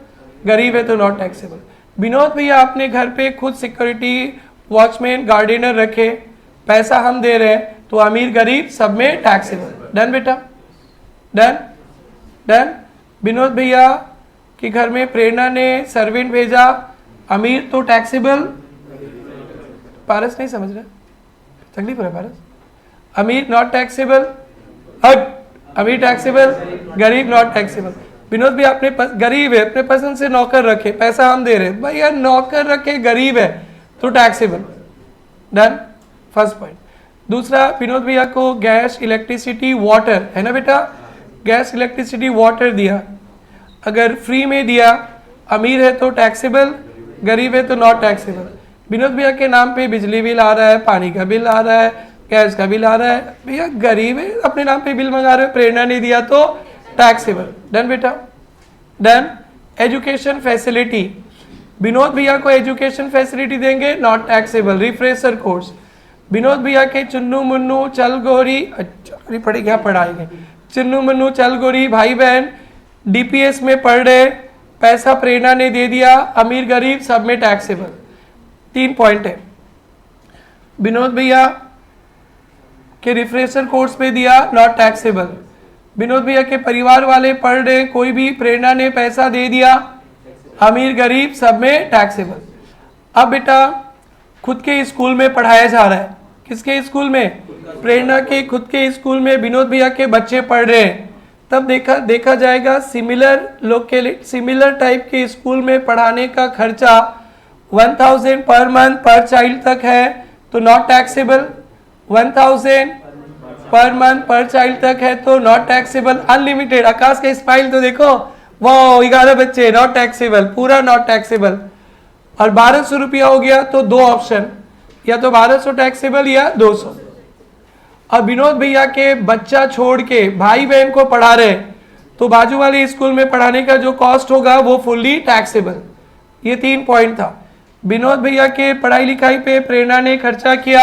गरीब है तो नॉट टैक्सेबल। विनोद भैया अपने घर पे खुद सिक्योरिटी, वॉचमैन, गार्डनर रखे, पैसा हम दे रहे हैं तो अमीर गरीब सब में टैक्सेबल। डन बेटा, डन। विनोद भैया कि घर में प्रेरणा ने सर्वेंट भेजा, अमीर तो टैक्सेबल। पारस नहीं समझ रहा, तकलीफ हो रहा है पारस। अमीर नॉट टैक्सेबल, अमीर टैक्सेबल, गरीब नॉट टैक्सेबल। विनोद भी अपने गरीब है, अपने पसंद से नौकर रखे, पैसा हम दे रहे, भाई यार नौकर रखे गरीब है तो टैक्सेबल। Done, first point. दूसरा, विनोद भैया को गैस, इलेक्ट्रिसिटी, वाटर है ना बेटा, गैस, इलेक्ट्रिसिटी, वाटर दिया। अगर फ्री में दिया, अमीर है तो टैक्सेबल, गरीब है तो नॉट टैक्सेबल। विनोद भैया के नाम पे बिजली बिल आ रहा है, पानी का बिल आ रहा है, गैस का बिल आ रहा है, भैया गरीब है अपने नाम पे बिल मंगा रहे हो, प्रेरणा ने दिया तो टैक्सेबल। डन बेटा, डन। एजुकेशन फैसिलिटी, विनोद भैया को एजुकेशन फैसिलिटी देंगे, not taxable. Refresher course, Vinod भैया के चुन्नू मुन्नू चल गोरी, अच्छा पढ़े क्या पढ़ाएंगे, चुन्नू मुन्नू चल गोरी भाई बहन DPS में पढ़ रहे, पैसा प्रेरणा ने दे दिया, अमीर गरीब सब में टैक्सेबल। 3 पॉइंट है। विनोद भैया के रिफ्रेशर कोर्स पे दिया, नॉट टैक्सेबल। विनोद भैया के परिवार वाले पढ़ रहे, कोई भी प्रेरणा ने पैसा दे दिया, अमीर गरीब सब में टैक्सेबल। अब बेटा खुद के स्कूल में पढ़ाया जा रहा है, किसके स्कूल में? प्रेरणा के खुद के स्कूल में विनोद भैया के बच्चे पढ़ रहे हैं, तब देखा जाएगा सिमिलर टाइप के स्कूल में पढ़ाने का खर्चा 1000 पर मंथ पर चाइल्ड तक है तो not taxable. 1000 per month per child तक है तो नॉट टैक्सेबल। अनलिमिटेड, आकाश का स्माइल तो देखो, वाह 11 बच्चे नॉट टैक्सेबल, पूरा नॉट टैक्सेबल। और 1200 रुपया हो गया तो दो ऑप्शन, या तो 1200 टैक्सेबल या 200। अब विनोद भैया के बच्चा छोड़ के भाई बहन को पढ़ा रहे तो बाजू वाले स्कूल में पढ़ाने का जो कॉस्ट होगा वो फुल्ली टैक्सेबल। ये 3 पॉइंट था। विनोद भैया के पढ़ाई लिखाई पे प्रेरणा ने खर्चा किया,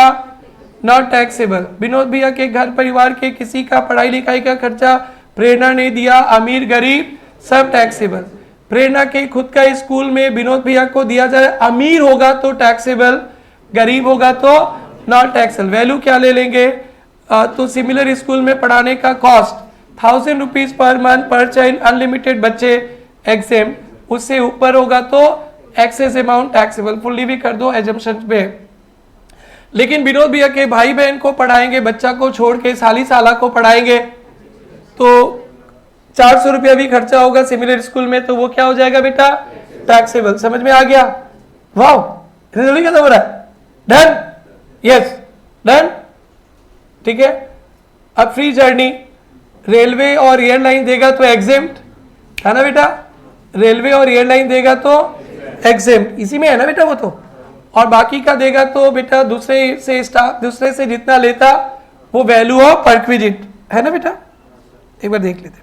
नॉट टैक्सेबल। विनोद भैया के घर परिवार के किसी का पढ़ाई लिखाई का खर्चा प्रेरणा ने दिया, अमीर गरीब सब टैक्सेबल। प्रेरणा के खुद का स्कूल में विनोद भैया को दिया जाए, अमीर होगा तो टैक्सेबल, गरीब होगा तो नॉट टैक्सेबल। वैल्यू क्या ले लेंगे, तो सिमिलर स्कूल में पढ़ाने का cost 1000 rupees per month per child, unlimited बच्चे एग्जाम, उससे ऊपर होगा तो एक्सेस अमाउंट टैक्सेबल। फुल्ली भी कर दो एजम्पशन पे। लेकिन विनोद भैया के भाई बहन को पढ़ाएंगे, बच्चा को छोड़ के साली साला को पढ़ाएंगे तो 400 रुपया भी खर्चा होगा सिमिलर स्कूल में, तो वो क्या हो जाएगा बेटा, टैक्सेबल। समझ में आ गया? वाओ, इतनी क्या हो रहा है? डन, यस डन, ठीक है। अब फ्री जर्नी, रेलवे और एयरलाइन देगा तो एग्जेम्प्ट है ना बेटा, रेलवे और एयरलाइन देगा तो एग्जेम्प्ट, इसी में है ना बेटा वो तो। और बाकी का देगा तो बेटा दूसरे से जितना लेता वो वैल्यू ऑफ परक्विजिट है ना बेटा। एक बार देख लेते,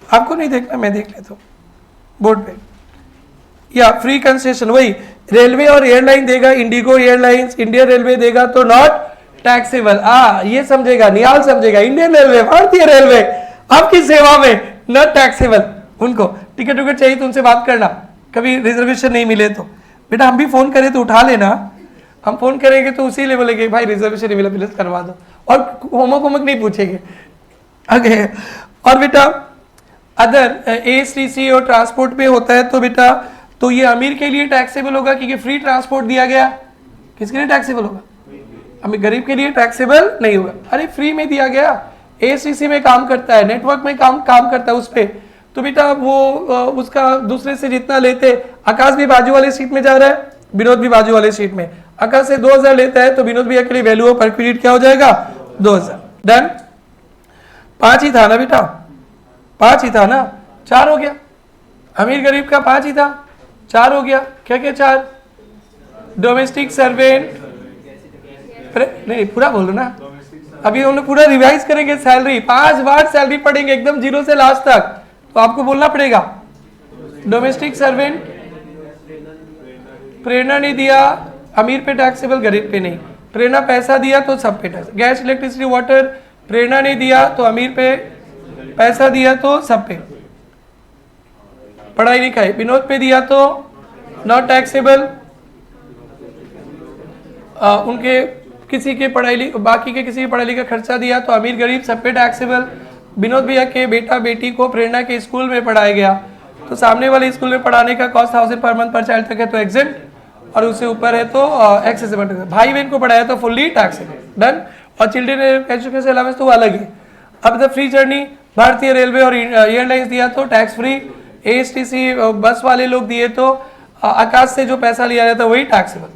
आपको नहीं देखना, मैं देख लेता हूं बोर्ड पे। या फ्री कंसेशन, वही रेलवे और एयरलाइन देगा, इंडिगो एयरलाइंस, इंडियन रेलवे देगा तो नॉट टैक्सेबल। ये समझेगा, निहाल समझेगा, इंडियन रेलवे, भारतीय रेलवे आपकी सेवा में, नॉट टैक्सेबल। उनको टिकट विकट चाहिए तो उनसे बात करना, कभी रिजर्वेशन नहीं मिले तो बेटा हम भी फोन करें तो उठा लेना, हम फोन करेंगे तो उसी लिए बोलेंगे भाई रिजर्वेशन नहीं मिला प्लीज करवा दो, और होमक नहीं पूछेंगे आगे। और बेटा अदर एएसटीसी और ट्रांसपोर्ट पे होता है तो बेटा तो ये अमीर के लिए टैक्सेबल होगा क्योंकि फ्री ट्रांसपोर्ट दिया गया। किसके लिए टैक्सेबल होगा? अमीर, गरीब के लिए टैक्सेबल नहीं होगा। अरे फ्री में दिया गया, एएसटीसी में काम करता है, नेटवर्क में काम करता है उस पे, तो बेटा वो उसका दूसरे से जितना लेते, आकाश भी बाजू वाले सीट में जा रहा है, विनोद भी बाजू वाले सीट में, आकाश से 2000 लेता है तो विनोद भैया के लिए वैल्यू ऑफ परक्विजिट क्या हो जाएगा, 2000। डन, 5 ही था ना बेटा, 5 ही था ना, 4 हो गया। अमीर गरीब का 5 ही था, 4 हो गया। क्या क्या 4? डोमेस्टिक सर्वेंट, नहीं पूरा बोलो ना, अभी हम लोग पूरा रिवाइज करेंगे। सैलरी 5 बार सैलरी पढ़ेंगे एकदम जीरो से लास्ट तक, तो आपको बोलना पड़ेगा। डोमेस्टिक सर्वेंट प्रेरणा ने दिया, अमीर पे टैक्सेबल, गरीब पे नहीं। प्रेरणा पैसा दिया तो सब पे टैक्स। गैस इलेक्ट्रिसिटी वाटर प्रेरणा ने दिया तो अमीर पे, पैसा दिया तो सब पे। पढ़ाई लिखाई विनोद पे दिया तो नॉट टैक्सेबल, उनके किसी के बाकी के किसी की पढ़ाई लिखा खर्चा दिया तो अमीर गरीब सब पे टैक्सेबल। विनोद भैया के बेटा बेटी को प्रेरणा के स्कूल में पढ़ाया गया तो सामने वाले स्कूल में पढ़ाने का cost 1000 per month per child तक है तो एग्जेम्प्ट, और उससे ऊपर है तो एक्सेसिबल। भाई बहन को पढ़ाया तो फुल्ली टैक्सेबल। डन। और चिल्ड्रन एजुकेशन अलाउंस तो अलग ही। अब द फ्री जर्नी भारतीय रेलवे और एयरलाइंस दिया तो टैक्स फ्री, एएसटीसी बस वाले लोग दिए तो आकाश से जो पैसा लिया जाता वही टैक्सेबल।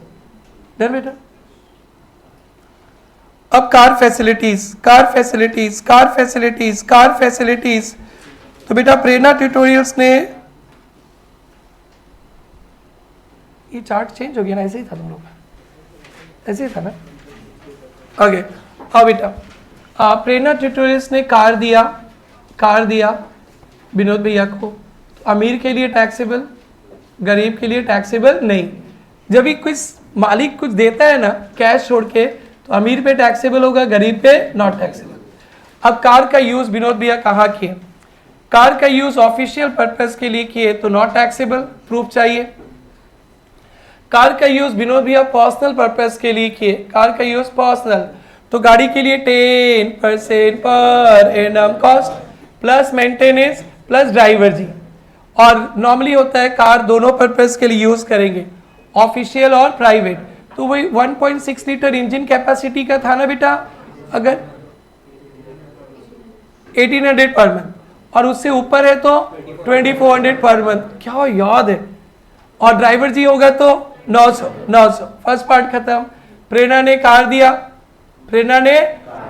डन बेटा। अब कार फैसिलिटीज, तो बेटा प्रेरणा ट्यूटोरियल्स ने, ये चार्ट चेंज हो गया ना, ऐसे ही था तुम लोग का, ऐसे ही था ना आगे। हाँ बेटा, प्रेरणा ट्यूटोरियल्स ने कार दिया विनोद भैया को, तो अमीर के लिए टैक्सेबल, गरीब के लिए टैक्सेबल नहीं। जब भी कुछ मालिक कुछ देता है ना कैश छोड़ के तो अमीर पे टैक्सेबल होगा, गरीब पे नॉट टैक्सेबल। अब कार का यूज विनोद भैया कहाँ किए? कार का यूज ऑफिशियल पर्पस के लिए किए तो नॉट टैक्सेबल, प्रूफ चाहिए। कार का यूज विनोद भैया पर्सनल पर्पस के लिए किए, कार का यूज पर्सनल, तो गाड़ी के लिए 10% per annum cost plus maintenance plus driver जी। और नॉर्मली होता है कार दोनों पर्पस के लिए यूज करेंगे, ऑफिशियल और प्राइवेट। तो वही 1.6 लीटर इंजन कैपेसिटी का था ना बेटा, अगर 1800 पर मंथ, और उससे ऊपर है तो 2400 पर मंथ। क्या याद है? और ड्राइवर जी होगा तो 900। फर्स्ट पार्ट खत्म। प्रेरणा ने कार दिया, प्रेरणा ने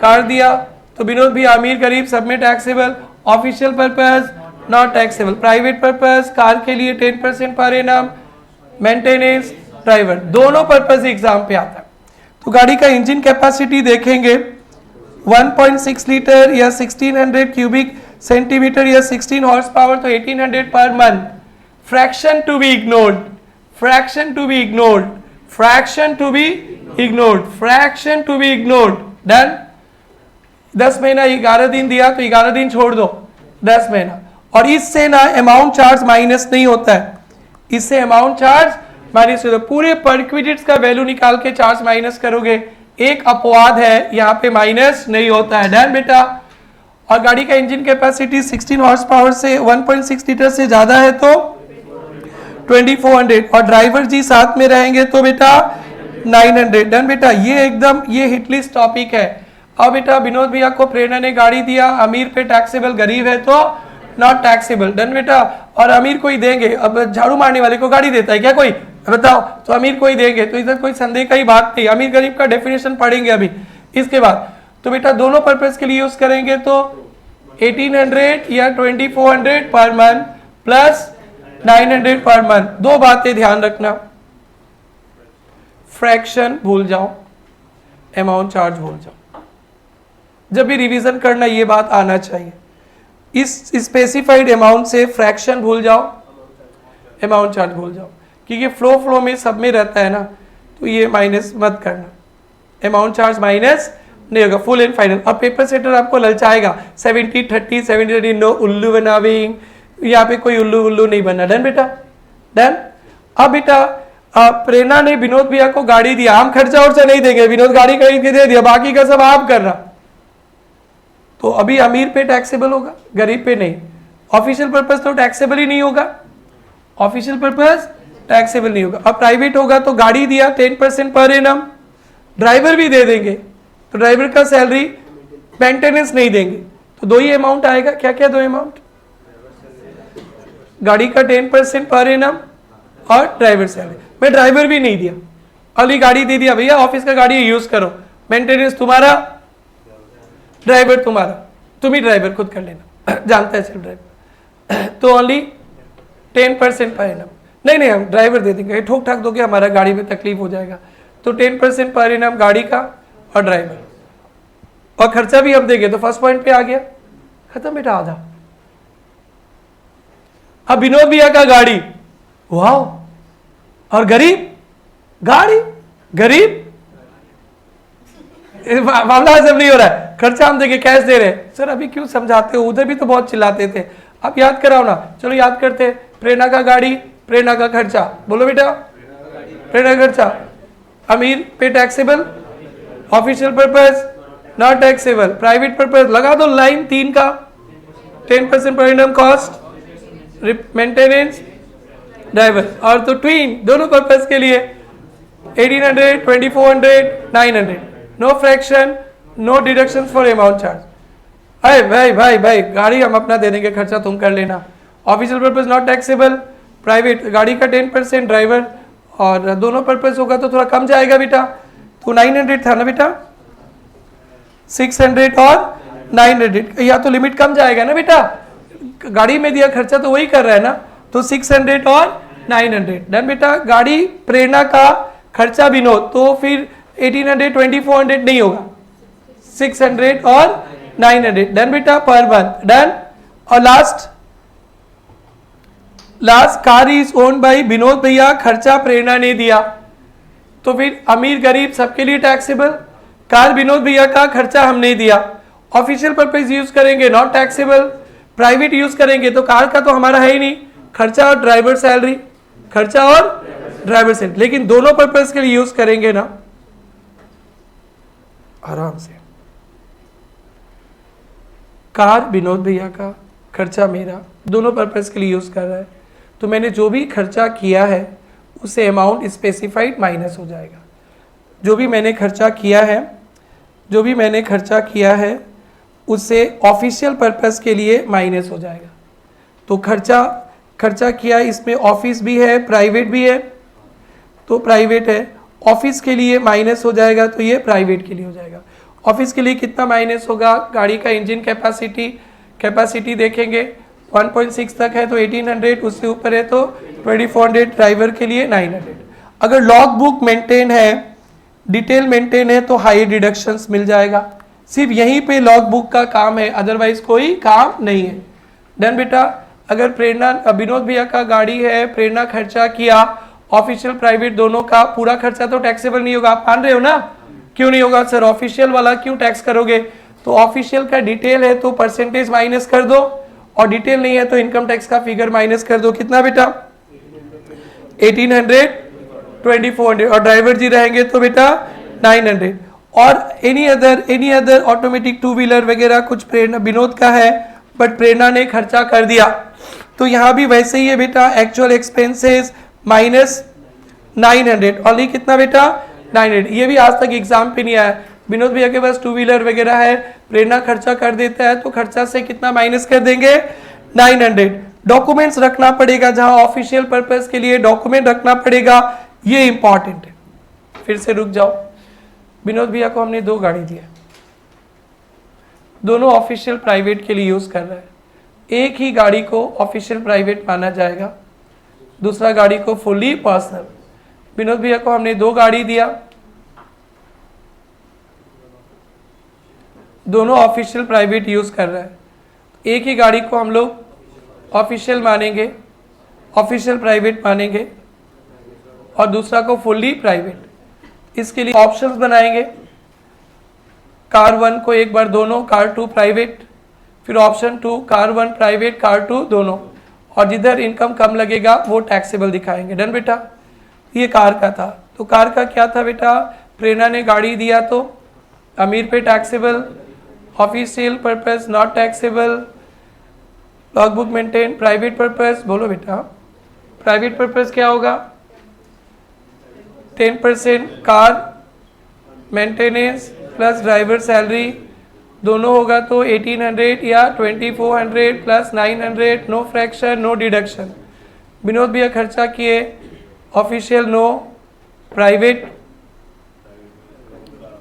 कार दिया, तो विनोद भी आमिर गरीब सब में taxable. Official purpose not taxable, private purpose car के लिए 10% पर एनम, मेंटेनेंस ड्राइवर, दोनों पर्पस एग्जाम पे आता है। तो गाड़ी का इंजन कैपेसिटी देखेंगे 1.6 लीटर या 1600 क्यूबिक सेंटीमीटर या 16 हॉर्स पावर, तो 1800 per month. Fraction to be ignored, fraction to be ignored, fraction to be ignored, fraction to be ignored. Done. 10 महीना 11 दिन दिया तो 11 दिन छोड़ दो, 10 महीना। और इससे ना अमाउंट चार्ज माइनस नहीं होता है, इससे अमाउंट चार्ज माइनस होता है। पूरे पर क्विडिट्स का वैल्यू निकाल के चार्ज माइनस करोगे, एक अपवाद है यहाँ पे माइनस नहीं होता है। डन बेटा। और गाड़ी का इंजन कैपेसिटी 16 हॉर्स पावर से 1.6 लीटर से ज्यादा है तो 2400, और ड्राइवर जी साथ में रहेंगे तो बेटा 900। डन बेटा। ये एकदम ये हिट लिस्ट टॉपिक है। अब बेटा विनोद भैया को प्रेरणा ने गाड़ी दिया, अमीर पे टैक्सेबल, गरीब है तो नॉट टैक्सेबल। डन बेटा। और अमीर को ही देंगे, अब झाड़ू मारने वाले को गाड़ी देता है क्या कोई, बताओ, तो अमीर को ही देंगे, तो इधर कोई संदेह का ही बात नहीं। अमीर गरीब का डेफिनेशन पढ़ेंगे अभी इसके बाद। तो बेटा दोनों पर्पस के लिए यूज करेंगे तो 1800 या 2400 per month plus 900 per month. दो बातें ध्यान रखना, फ्रैक्शन भूल जाओ, अमाउंट चार्ज भूल जाओ। जब भी रिवीजन करना ये बात आना चाहिए, इस स्पेसिफाइड अमाउंट से फ्रैक्शन भूल जाओ, अमाउंट चार्ज भूल जाओ, क्योंकि फ्लो में सब में रहता है ना, तो ये माइनस मत करना, अमाउंट चार्ज माइनस नहीं होगा, फुल एंड फाइनल। अब पेपर सेटर आपको ललचाएगा 70-30 70-30, नो उल्लू बनाविंग, यहाँ पे कोई उल्लू उल्लू नहीं बनना। डन बेटा, डन। अब बेटा प्रेरणा ने विनोद भैया को गाड़ी दिया, हम खर्चा वर्चा नहीं देंगे, विनोद गाड़ी खरीद के दे दिया, बाकी का सब आप करना, तो अभी अमीर पे टैक्सेबल होगा, गरीब पे नहीं। ऑफिशियल पर्पस तो टैक्सेबल ही नहीं होगा, ऑफिशियल पर्पस टैक्सेबल नहीं होगा। अब प्राइवेट होगा तो गाड़ी दिया 10% पर एनम, ड्राइवर भी दे देंगे, तो ड्राइवर का सैलरी मेंटेनेंस नहीं देंगे, तो दो ही अमाउंट आएगा। क्या क्या दो अमाउंट, गाड़ी का 10% पर एनम और ड्राइवर सैलरी। मैं ड्राइवर भी नहीं दिया, अली गाड़ी दे दिया, भैया ऑफिस का गाड़ी यूज करो, मेंटेनेंस तुम्हारा, ड्राइवर तुम्हारा, तुम ही ड्राइवर खुद कर लेना, जानता है सिर्फ ड्राइवर, तो ओनली 10% पर एनम। नहीं हम ड्राइवर दे देंगे, ठोक ठाक दोगे हमारा गाड़ी में तकलीफ हो जाएगा, तो 10% पर एनम गाड़ी का और ड्राइवर, और खर्चा भी हम देंगे, तो फर्स्ट पॉइंट पे आ गया, खत्म बेटा, आधा। अब विनोद भैया का गाड़ी, वाओ, और गरीब गाड़ी, गरीब मामला सब नहीं हो रहा है, खर्चा हम देंगे, कैश दे रहे हैं। सर अभी क्यों समझाते हो, उधर भी तो बहुत चिल्लाते थे, आप याद कराओ ना। चलो याद करते, प्रेरणा का गाड़ी, प्रेरणा का खर्चा, बोलो बेटा, प्रेरणा का खर्चा, अमीर पे taxable, official purpose not taxable, private purpose लगा दो लाइन 3 का, 10% per annum cost, maintenance, driver, और तो ट्विन दोनों पर्पस के लिए 1800, 2400, 900, no fraction, no deduction for amount charge. अरे भाई गाड़ी हम अपना दे देंगे, खर्चा तुम कर लेना, official purpose not taxable, private गाड़ी का 10%, ड्राइवर, और दोनों पर्पस होगा तो थोड़ा कम जाएगा बेटा, तो 900 था ना बेटा, 600 और 900, या तो लिमिट कम जाएगा ना बेटा, गाड़ी में दिया खर्चा तो वही कर रहा है ना, तो 600 और 900। डन बेटा। गाड़ी प्रेरणा का, खर्चा विनोद, तो फिर 1800 2400 नहीं होगा, 600 और 900। डन बेटा, पर मंथ। डन। और last car is owned by Vinod भैया, खर्चा प्रेरणा ने दिया, तो फिर अमीर गरीब सबके लिए टैक्सेबल, कार विनोद भैया का, खर्चा हमने दिया, ऑफिशियल पर्पस यूज करेंगे नॉट टैक्सेबल, प्राइवेट यूज करेंगे तो कार का तो हमारा है ही नहीं, खर्चा और ड्राइवर सैलरी, खर्चा और ड्राइवर सैलरी, लेकिन दोनों पर्पस के लिए यूज करेंगे ना, आराम से। कार विनोद भैया का, खर्चा मेरा, दोनों पर्पस के लिए यूज कर रहा है, तो मैंने जो भी खर्चा किया है उससे अमाउंट स्पेसिफाइड माइनस हो जाएगा। जो भी मैंने खर्चा किया है उससे ऑफिशियल पर्पस के लिए माइनस हो जाएगा। तो खर्चा किया, इसमें ऑफिस भी है, प्राइवेट भी है, तो प्राइवेट है, ऑफिस के लिए माइनस हो जाएगा तो ये प्राइवेट के लिए हो जाएगा। ऑफिस के लिए कितना माइनस होगा, गाड़ी का इंजन कैपेसिटी देखेंगे 1.6 तक है तो 1800, उससे ऊपर है तो 2400, ड्राइवर के लिए 900। अगर लॉग बुक मेंटेन है, डिटेल मेंटेन है तो हाई डिडक्शंस मिल जाएगा। सिर्फ यहीं पे लॉग बुक का काम है, अदरवाइज कोई काम नहीं है। डन बेटा। अगर प्रेरणा विनोद भैया का गाड़ी है, प्रेरणा खर्चा किया, ऑफिशियल प्राइवेट दोनों का पूरा खर्चा तो टैक्सेबल नहीं होगा, आप मान रहे हो ना? क्यों नहीं होगा सर? ऑफिशियल वाला क्यों टैक्स करोगे? तो ऑफिशियल का डिटेल है तो परसेंटेज माइनस कर दो, और डिटेल नहीं है तो इनकम टैक्स का फिगर माइनस कर दो। कितना बेटा? 1800, 2400, और ड्राइवर जी रहेंगे तो बेटा 900। और any other automatic two wheeler वगैरह कुछ प्रेरणा विनोद का है बट प्रेरणा ने खर्चा कर दिया, तो यहाँ भी वैसे ही है बेटा, एक्चुअल एक्सपेंसेस माइनस 900, ओनली कितना बेटा? 900। ये भी आज तक एग्जाम पे नहीं आया। विनोद भैया के पास टू व्हीलर वगैरह है, प्रेरणा खर्चा कर देता है तो खर्चा से कितना माइनस कर देंगे? 900। डॉक्यूमेंट्स रखना पड़ेगा, जहां ऑफिशियल पर्पस के लिए डॉक्यूमेंट रखना पड़ेगा, ये इंपॉर्टेंट है। फिर से रुक जाओ। विनोद भैया को हमने 2 गाड़ी दिया, दोनों ऑफिशियल प्राइवेट के लिए यूज कर रहा है। एक ही गाड़ी को ऑफिशियल प्राइवेट माना जाएगा, दूसरा गाड़ी को फुल्ली पर्सनल। विनोद भैया को हमने 2 गाड़ी दिया, दोनों ऑफिशियल प्राइवेट यूज कर रहा है। एक ही गाड़ी को हम लोग ऑफिशियल मानेंगे, ऑफिशियल प्राइवेट मानेंगे, और दूसरा को फुल्ली प्राइवेट। इसके लिए ऑप्शंस बनाएंगे, कार 1 को एक बार दोनों, कार 2 प्राइवेट, फिर ऑप्शन 2 कार 1 प्राइवेट, कार 2 दोनों, और जिधर इनकम कम लगेगा वो टैक्सेबल दिखाएंगे। डन बेटा। ये कार का था, तो कार का क्या था बेटा? प्रेरणा ने गाड़ी दिया तो अमीर पे taxable, official purpose not taxable, log book maintain, private purpose. बोलो बेटा, प्राइवेट पर्पस क्या होगा? 10% car maintenance plus driver salary, दोनों होगा तो 1800 या 2400 plus 900, no fraction no deduction. Vinod भैया खर्चा किए, official no, private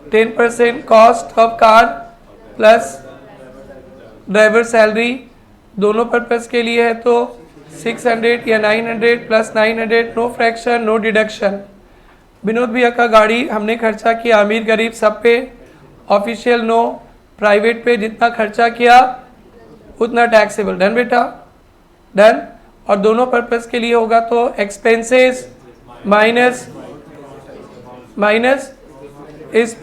10% cost of car plus driver salary, दोनों पर्पस के लिए है तो 600 या 900 plus 900, no fraction no deduction. Vinod भैया का गाड़ी हमने खर्चा किया अमीर गरीब सब पे, ऑफिशियल नो, प्राइवेट पे जितना खर्चा किया उतना टैक्सेबल। डन बेटा। डन। और दोनों पर्पस के लिए होगा तो एक्सपेंसेस माइनस इस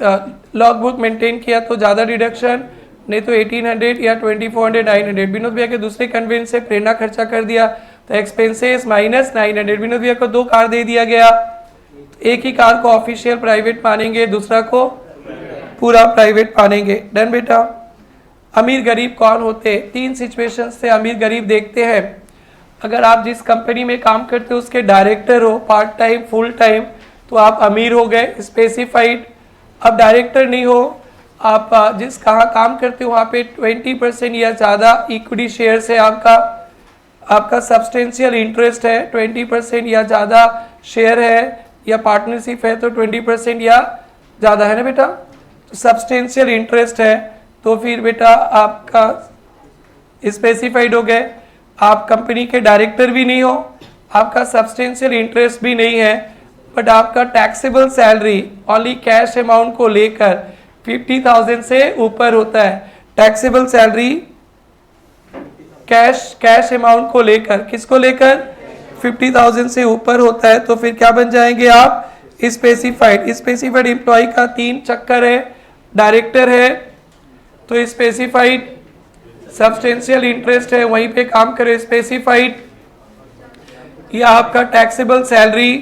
लॉग बुक मेंटेन किया तो ज़्यादा डिडक्शन, नहीं तो 1800 या 2400 900। विनोद भैया के दूसरे कन्वेंस से प्रेरणा खर्चा कर दिया तो एक्सपेंसेस माइनस 900। विनोद भैया को 2 कार दे दिया गया, एक ही कार को ऑफिशियल प्राइवेट मानेंगे, दूसरा को पूरा प्राइवेट मानेंगे। डन बेटा। अमीर गरीब कौन होते? 3 सिचुएशन से अमीर गरीब देखते हैं। अगर आप जिस कंपनी में काम करते हो उसके डायरेक्टर हो, पार्ट टाइम फुल टाइम, तो आप अमीर हो गए, स्पेसिफाइड। अब डायरेक्टर नहीं हो, आप जिस कहाँ काम करते हो वहाँ पे 20% या ज़्यादा इक्विटी शेयर्स है, आपका सब्सटेंशियल इंटरेस्ट है, 20% या ज़्यादा शेयर है, या पार्टनरशिप है तो 20% या ज़्यादा है ना बेटा। तो सब्सटेंशियल इंटरेस्ट है तो फिर बेटा आपका स्पेसिफाइड हो गए। आप कंपनी के डायरेक्टर भी नहीं हो, आपका सब्सटेंशियल इंटरेस्ट भी नहीं है, बट आपका taxable salary only cash amount को लेकर 50,000 से ऊपर होता है। टैक्सेबल सैलरी कैश अमाउंट को लेकर, किसको लेकर? 50,000 से ऊपर होता है तो फिर क्या बन जाएंगे आप? स्पेसिफाइड एम्प्लॉय का 3 चक्कर है, डायरेक्टर है तो स्पेसिफाइड, सब्सटेंशियल इंटरेस्ट है वहीं पे काम करे स्पेसिफाइड, या आपका टैक्सेबल सैलरी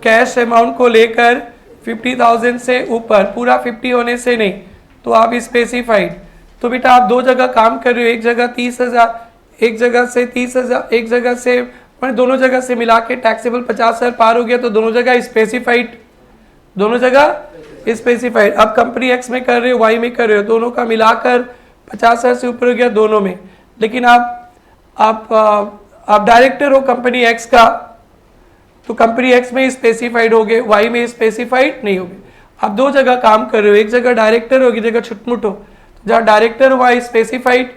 कैश अमाउंट को लेकर 50,000 से ऊपर, पूरा 50 होने से नहीं, तो आप स्पेसिफाइड। तो बेटा आप 2 जगह काम कर रहे हो, एक जगह 30,000, एक जगह से 30,000, एक जगह से, मैंने दोनों जगह से मिला के टैक्सेबल 50,000 पार हो गया तो दोनों जगह स्पेसिफाइड, दोनों जगह स्पेसिफाइड। अब कंपनी एक्स में कर रहे हो, वाई में कर रहे हो, दोनों का मिलाकर 50,000 से ऊपर हो गया दोनों में। लेकिन आप डायरेक्टर हो कंपनी एक्स का तो कंपनी एक्स में स्पेसिफाइड हो गए, वाई में स्पेसिफाइड नहीं हो गए। आप दो जगह काम कर रहे हो, एक जगह डायरेक्टर हो, एक जगह छुटमुट हो। तो जहाँ डायरेक्टर हो वहाँ स्पेसिफाइड,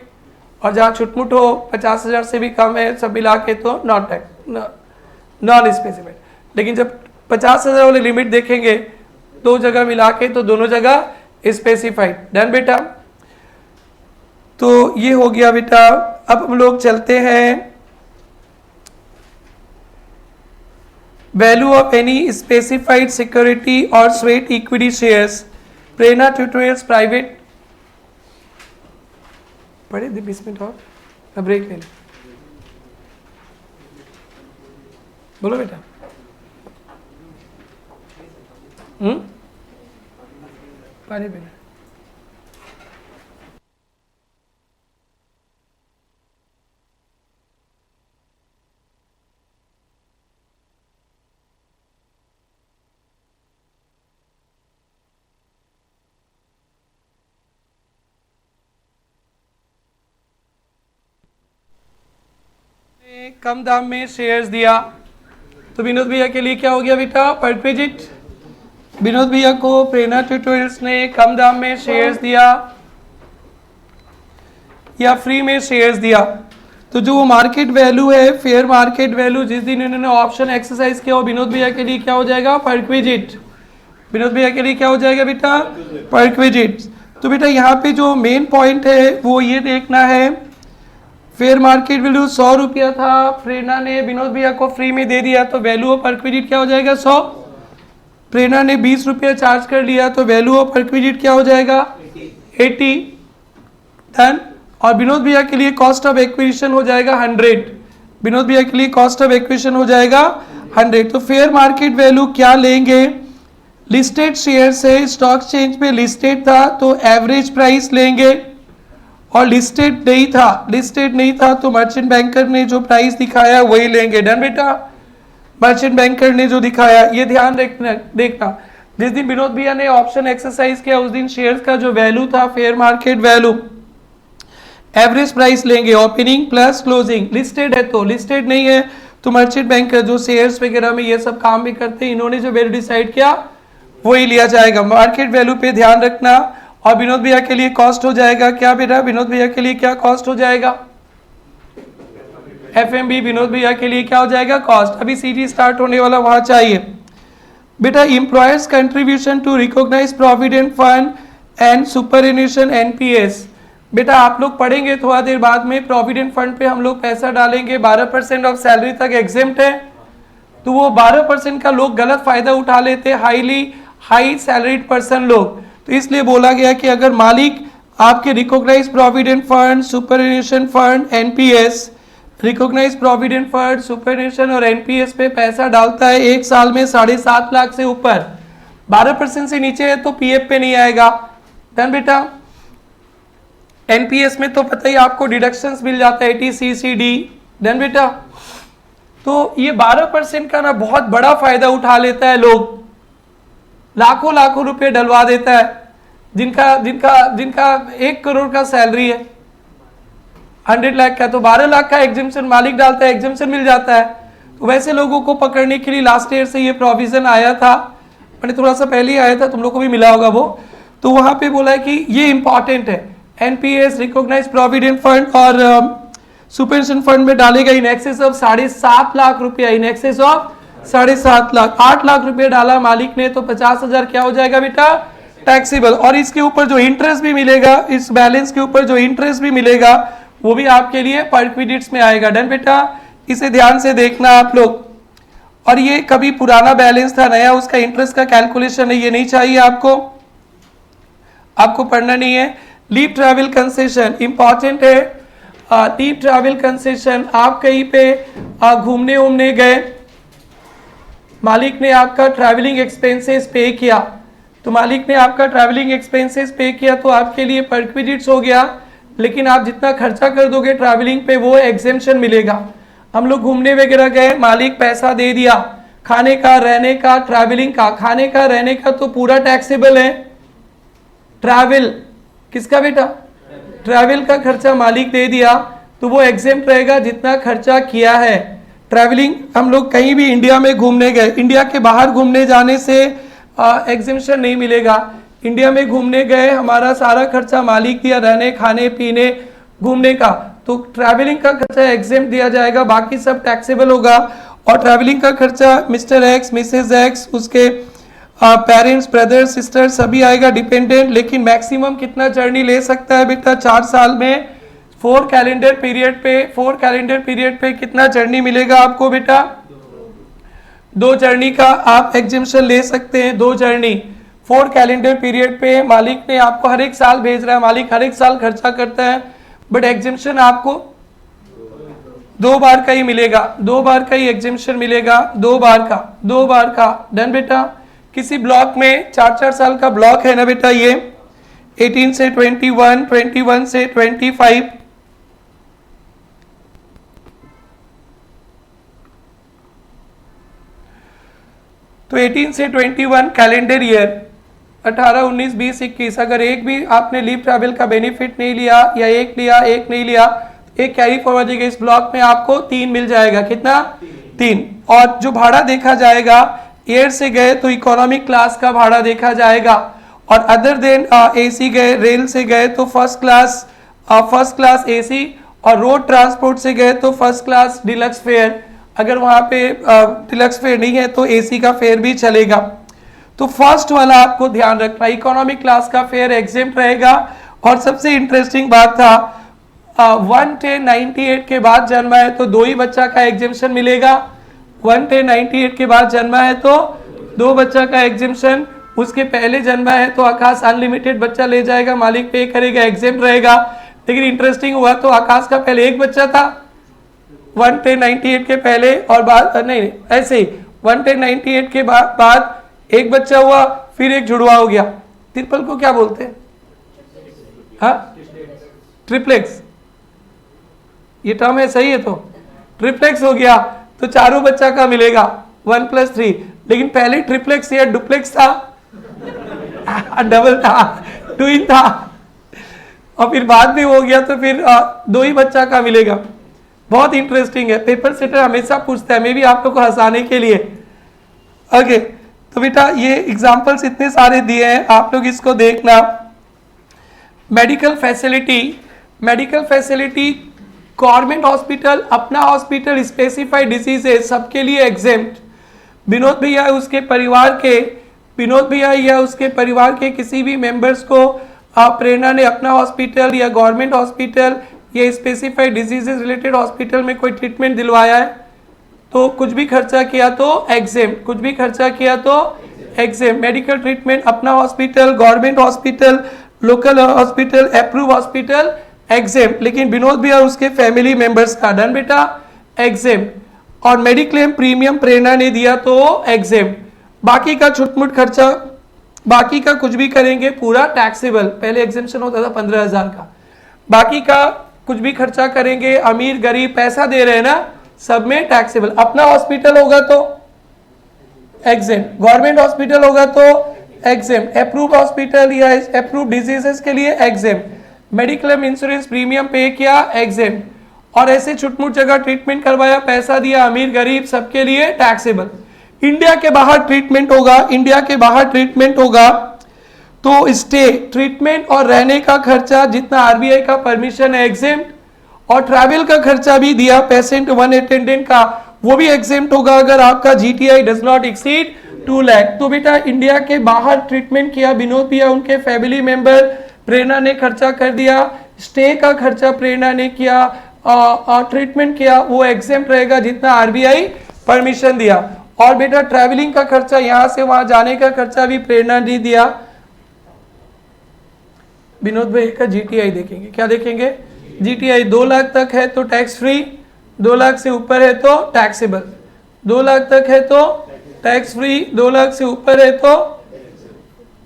और जहाँ छुटमुट हो 50,000 से भी कम है सब मिला के तो नॉन स्पेसिफाइड। लेकिन जब 50,000 वाले लिमिट देखेंगे दो जगह मिला के तो दोनों जगह स्पेसिफाइड। डन बेटा। तो ये हो गया बेटा। अब हम लोग चलते हैं value of any specified security और स्वेट इक्विटी शेयर्स, प्रेरणा ट्यूटोरियल्स प्राइवेट। पढ़े 20 मिनट और ब्रेक ले लें। बोलो बेटा। पानी पीना। कम दाम में शेयर्स दिया तो विनोद भैया के लिए क्या हो गया बेटा, परक्विजिट। विनोद भैया को प्रेरणा ट्यूटोरियल्स ने कम दाम में शेयर्स दिया या फ्री में शेयर्स दिया, तो जो मार्केट वैल्यू है, फेयर मार्केट वैल्यू जिस दिन इन्होंने ऑप्शन एक्सरसाइज किया वो विनोद भैया के लिए क्या हो जाएगा, परक्विजिट। विनोद भैया के लिए क्या हो जाएगा बेटा, परक्विजिट। तो बेटा यहाँ पे जो मेन पॉइंट है वो ये देखना है, फेयर मार्केट वैल्यू 100 रुपया था, प्रेरणा ने विनोद भैया को फ्री में दे दिया तो वैल्यू ऑफ परक्विजिट क्या हो जाएगा 100। प्रेरणा ने 20 रुपया चार्ज कर लिया तो वैल्यू ऑफ परक्विजिट क्या हो जाएगा 80। डन। और विनोद भैया के लिए कॉस्ट ऑफ एक्विजिशन हो जाएगा 100। विनोद भैया के लिए कॉस्ट ऑफ एक्विजिशन हो जाएगा 100। तो फेयर मार्केट वैल्यू क्या लेंगे, लिस्टेड शेयर से स्टॉक एक्सचेंज पे लिस्टेड था तो एवरेज प्राइस लेंगे, और लिस्टेड नहीं था तो मर्चेंट बैंकर ने जो प्राइस दिखाया वही लेंगे। डन बेटा। मर्चेंट बैंकर ने जो दिखाया ये ध्यान देखना। जिस दिन विनोद भैया ने ऑप्शन एक्सरसाइज किया उस दिन शेयर्स का जो वैल्यू था fair market value, average price लेंगे, ओपनिंग प्लस क्लोजिंग। लिस्टेड है तो, लिस्टेड नहीं है तो मर्चेंट बैंकर जो शेयर्स वगैरह में ये सब काम भी करते हैं, इन्होंने जो वैल्यू डिसाइड किया वही लिया जाएगा। मार्केट वैल्यू पे ध्यान रखना। और विनोद भैया के लिए कॉस्ट हो जाएगा क्या बेटा, विनोद भैया के लिए क्या कॉस्ट हो जाएगा, एफएमबी विनोद भैया के लिए क्या हो जाएगा कॉस्ट। अभी सीटी स्टार्ट होने वाला वहां चाहिए बेटा। Employer's contribution to recognise provident fund and superannuation NPS. बेटा आप लोग पढ़ेंगे थोड़ा देर बाद में, प्रोविडेंट फंड पे हम लोग पैसा डालेंगे, 12% ऑफ सैलरी तक एग्जेम्प्ट है, तो वो 12% का लोग गलत फायदा उठा लेते, हाई सैलरीड पर्सन लोग। तो इसलिए बोला गया कि अगर मालिक आपके recognise provident fund, superannuation fund, NPS, recognise provident fund, superannuation और एनपीएस पे पैसा डालता है एक साल में 7.5 लाख से ऊपर, 12% से नीचे है तो पीएफ पे नहीं आएगा। डन बेटा। एनपीएस में तो पता ही आपको डिडक्शंस मिल जाता है, टीसीसीडी। डन बेटा। तो ये 12% का ना बहुत बड़ा फायदा उठा लेता है लोग, लाखों रुपए डलवा देता है। जिनका 1 करोड़ का सैलरी है, 100 लाख का, तो 12 लाख का एग्जेम्पशन मालिक डालता है, एग्जेम्पशन मिल जाता है। तो वैसे लोगों को पकड़ने के लिए लास्ट ईयर से ये प्रोविजन आया था, मैंने थोड़ा सा पहले ही आया था, तुम लोग को भी मिला होगा वो। तो वहां पे बोला है कि ये इंपॉर्टेंट है, एनपीएस, रिकॉग्नाइज प्रोविडेंट फंड और सुपरएन्यूएशन फंड में डालेगा इन एक्सेस ऑफ 7.5 लाख रुपया, इन एक्सेस ऑफ 7.5 लाख। 8 लाख रुपए डाला मालिक ने तो 50,000 क्या हो जाएगा बेटा, टैक्सेबल। और इसके ऊपर जो इंटरेस्ट भी मिलेगा, इस बैलेंस के ऊपर जो इंटरेस्ट भी मिलेगा वो भी आपके लिए परक्विजिट्स में आएगा। डन बेटा। इसे ध्यान से देखना आप लोग। और ये कभी पुराना बैलेंस था, नया उसका इंटरेस्ट का कैलकुलेशन है, ये नहीं चाहिए आपको पढ़ना नहीं है। लीव ट्रैवल कंसेशन इंपॉर्टेंट है। लीव ट्रैवल कंसेशन, आप कहीं पे घूमने उमने गए, मालिक ने आपका ट्रैवलिंग एक्सपेंसेस पे किया, तो मालिक ने आपका ट्रैवलिंग एक्सपेंसेस पे किया तो आपके लिए परक्विजिट्स हो गया। लेकिन आप जितना खर्चा कर दोगे ट्रैवलिंग पे वो एग्जेम्पशन मिलेगा। हम लोग घूमने वगैरह गए, मालिक पैसा दे दिया, खाने का, रहने का, ट्रैवलिंग का, खाने का रहने का तो पूरा टैक्सेबल है। ट्रैवल किसका बेटा, ट्रैवल का खर्चा मालिक दे दिया तो वो एग्जेम्प्ट रहेगा जितना खर्चा किया है। ट्रैवलिंग, हम लोग कहीं भी इंडिया में घूमने गए, इंडिया के बाहर घूमने जाने से एग्जेम्पशन नहीं मिलेगा। इंडिया में घूमने गए, हमारा सारा खर्चा मालिक दिया, रहने खाने पीने घूमने का, तो ट्रैवलिंग का खर्चा एग्जेम्प्ट दिया जाएगा, बाकी सब टैक्सेबल होगा। और ट्रैवलिंग का खर्चा मिस्टर एक्स, मिसेज एक्स, उसके पेरेंट्स, ब्रदर, सिस्टर सभी आएगा, डिपेंडेंट। लेकिन मैक्सिमम कितना जर्नी ले सकता है बेटा 4 साल में? 4 कैलेंडर पीरियड पे कितना जर्नी मिलेगा आपको बेटा? 2 जर्नी का आप एग्जिबिशन ले सकते हैं, 2 जर्नी 4 कैलेंडर पीरियड पे। मालिक ने आपको हर एक साल भेज रहा है, मालिक हर एक साल खर्चा करता है, बट एग्जिबिशन आपको 2 बार का ही मिलेगा, 2 बार का ही एग्जिबिशन मिलेगा, 2 बार का। डन बेटा? किसी ब्लॉक में 4-4 साल का ब्लॉक है ना बेटा, ये 18 से 21, 21 से 25, तो 18 से 21 कैलेंडर ईयर, 18, 19, 20, 21, अगर एक भी आपने लीव ट्रैवल का बेनिफिट नहीं लिया या एक लिया एक नहीं लिया, एक कैरी फॉरवर्ड है, इस ब्लॉक में आपको 3 मिल जाएगा। कितना? 3। और जो भाड़ा देखा जाएगा, एयर से गए तो इकोनॉमिक क्लास का भाड़ा देखा जाएगा, और अदर देन एसी गए, रेल से गए तो फर्स्ट क्लास एसी, और रोड ट्रांसपोर्ट से गए तो फर्स्ट क्लास डिलक्स फेयर। अगर वहाँ पे डिलक्स फेयर नहीं है तो एसी का फेयर भी चलेगा। तो फर्स्ट वाला आपको ध्यान रखना, इकोनॉमिक क्लास का फेयर एग्जेम्प्ट रहेगा। और सबसे इंटरेस्टिंग बात था 11098 के बाद जन्मा है तो 2 ही बच्चा का एग्जेम्पशन मिलेगा। 11098 के बाद जन्मा है तो 2 बच्चा का एग्जेम्पशन, उसके पहले जन्मा है तो आकाश अनलिमिटेड बच्चा ले जाएगा, मालिक पे करेगा, एग्जेम्प्ट रहेगा। लेकिन इंटरेस्टिंग हुआ तो आकाश का पहले एक बच्चा था 11098 के पहले, और बाद नहीं ऐसे ही 11098 के बाद एक बच्चा हुआ, फिर एक जुड़वा हो गया। ट्रिपल को क्या बोलते हैं? हाँ, ट्रिप्लेक्स, ये टर्म है, सही है। तो ट्रिप्लेक्स हो गया तो चारों बच्चा का मिलेगा 1+3। लेकिन पहले ट्रिप्लेक्स या डुप्लेक्स था, डबल था, ट्विन था, और फिर बाद में हो गया तो फिर 2 ही बच्चा का मिलेगा। बहुत इंटरेस्टिंग है, पेपर सेटर हमेशा पूछता है, मे भी आप लोग को हंसाने के लिए। ओके, तो बेटा ये एग्जाम्पल्स इतने सारे दिए हैं, आप लोग इसको देखना। मेडिकल फैसिलिटी गवर्नमेंट हॉस्पिटल, अपना हॉस्पिटल, स्पेसिफाइड डिजीजेस सबके लिए एग्जेम्प्ट। विनोद भैया उसके परिवार के किसी भी मेंबर्स को प्रेरणा ने अपना हॉस्पिटल या गवर्नमेंट हॉस्पिटल या स्पेसिफाइड डिजीजेस रिलेटेड हॉस्पिटल में कोई ट्रीटमेंट दिलवाया है तो कुछ भी खर्चा किया तो एग्जेम्प्ट, मेडिकल ट्रीटमेंट अपना hospital, government hospital, local hospital, approve hospital, exempt. लेकिन विनोद भी और उसके फैमिली मेंबर्स का, डन बेटा, एग्जेम्प्ट। और मेडिक्लेम प्रीमियम प्रेरणा ने दिया तो एग्जेम्प्ट। बाकी का छुटमुट खर्चा, बाकी का कुछ भी करेंगे पूरा टैक्सेबल। पहले एग्जेम्पशन होता था 15,000 का, बाकी का कुछ भी खर्चा करेंगे, अमीर गरीब पैसा दे रहे हैं ना, सब में टैक्सेबल। अपना हॉस्पिटल होगा तो एग्जेम्प्ट, गवर्नमेंट हॉस्पिटल होगा तो एग्जेम्प्ट, अप्रूव्ड हॉस्पिटल या अप्रूव्ड डिजीजेस के लिए एग्जेम्प्ट, मेडिक्लेम इंश्योरेंस प्रीमियम पे किया एग्जेम्प्ट, और ऐसे छुटमुट जगह ट्रीटमेंट करवाया, पैसा दिया, अमीर गरीब सबके लिए टैक्सेबल। इंडिया के बाहर ट्रीटमेंट होगा तो स्टे, ट्रीटमेंट और रहने का खर्चा जितना आरबीआई का परमिशन है एग्जेम्प्ट, और ट्रैवल का खर्चा भी दिया, पेशेंट 1 अटेंडेंट का, वो भी एग्जेम्प्ट होगा अगर आपका GTI does not exceed 2 lakh. तो बेटा इंडिया के बाहर ट्रीटमेंट किया विनोद भैया, उनके फैमिली मेंबर, प्रेरणा ने खर्चा कर दिया, स्टे का खर्चा प्रेरणा ने किया, ट्रीटमेंट किया, वो एग्जेम्प्ट रहेगा जितना आरबीआई परमिशन दिया। और बेटा ट्रैवलिंग का खर्चा, यहां से वहां जाने का खर्चा भी प्रेरणा ने दिया। विनोद भाई का जीटीआई देखेंगे, क्या देखेंगे? जीटीआई 2 लाख तक है तो टैक्स फ्री, 2 लाख से ऊपर है तो टैक्सेबल, 2 लाख तक है तो टैक्स फ्री, 2 लाख से ऊपर है तो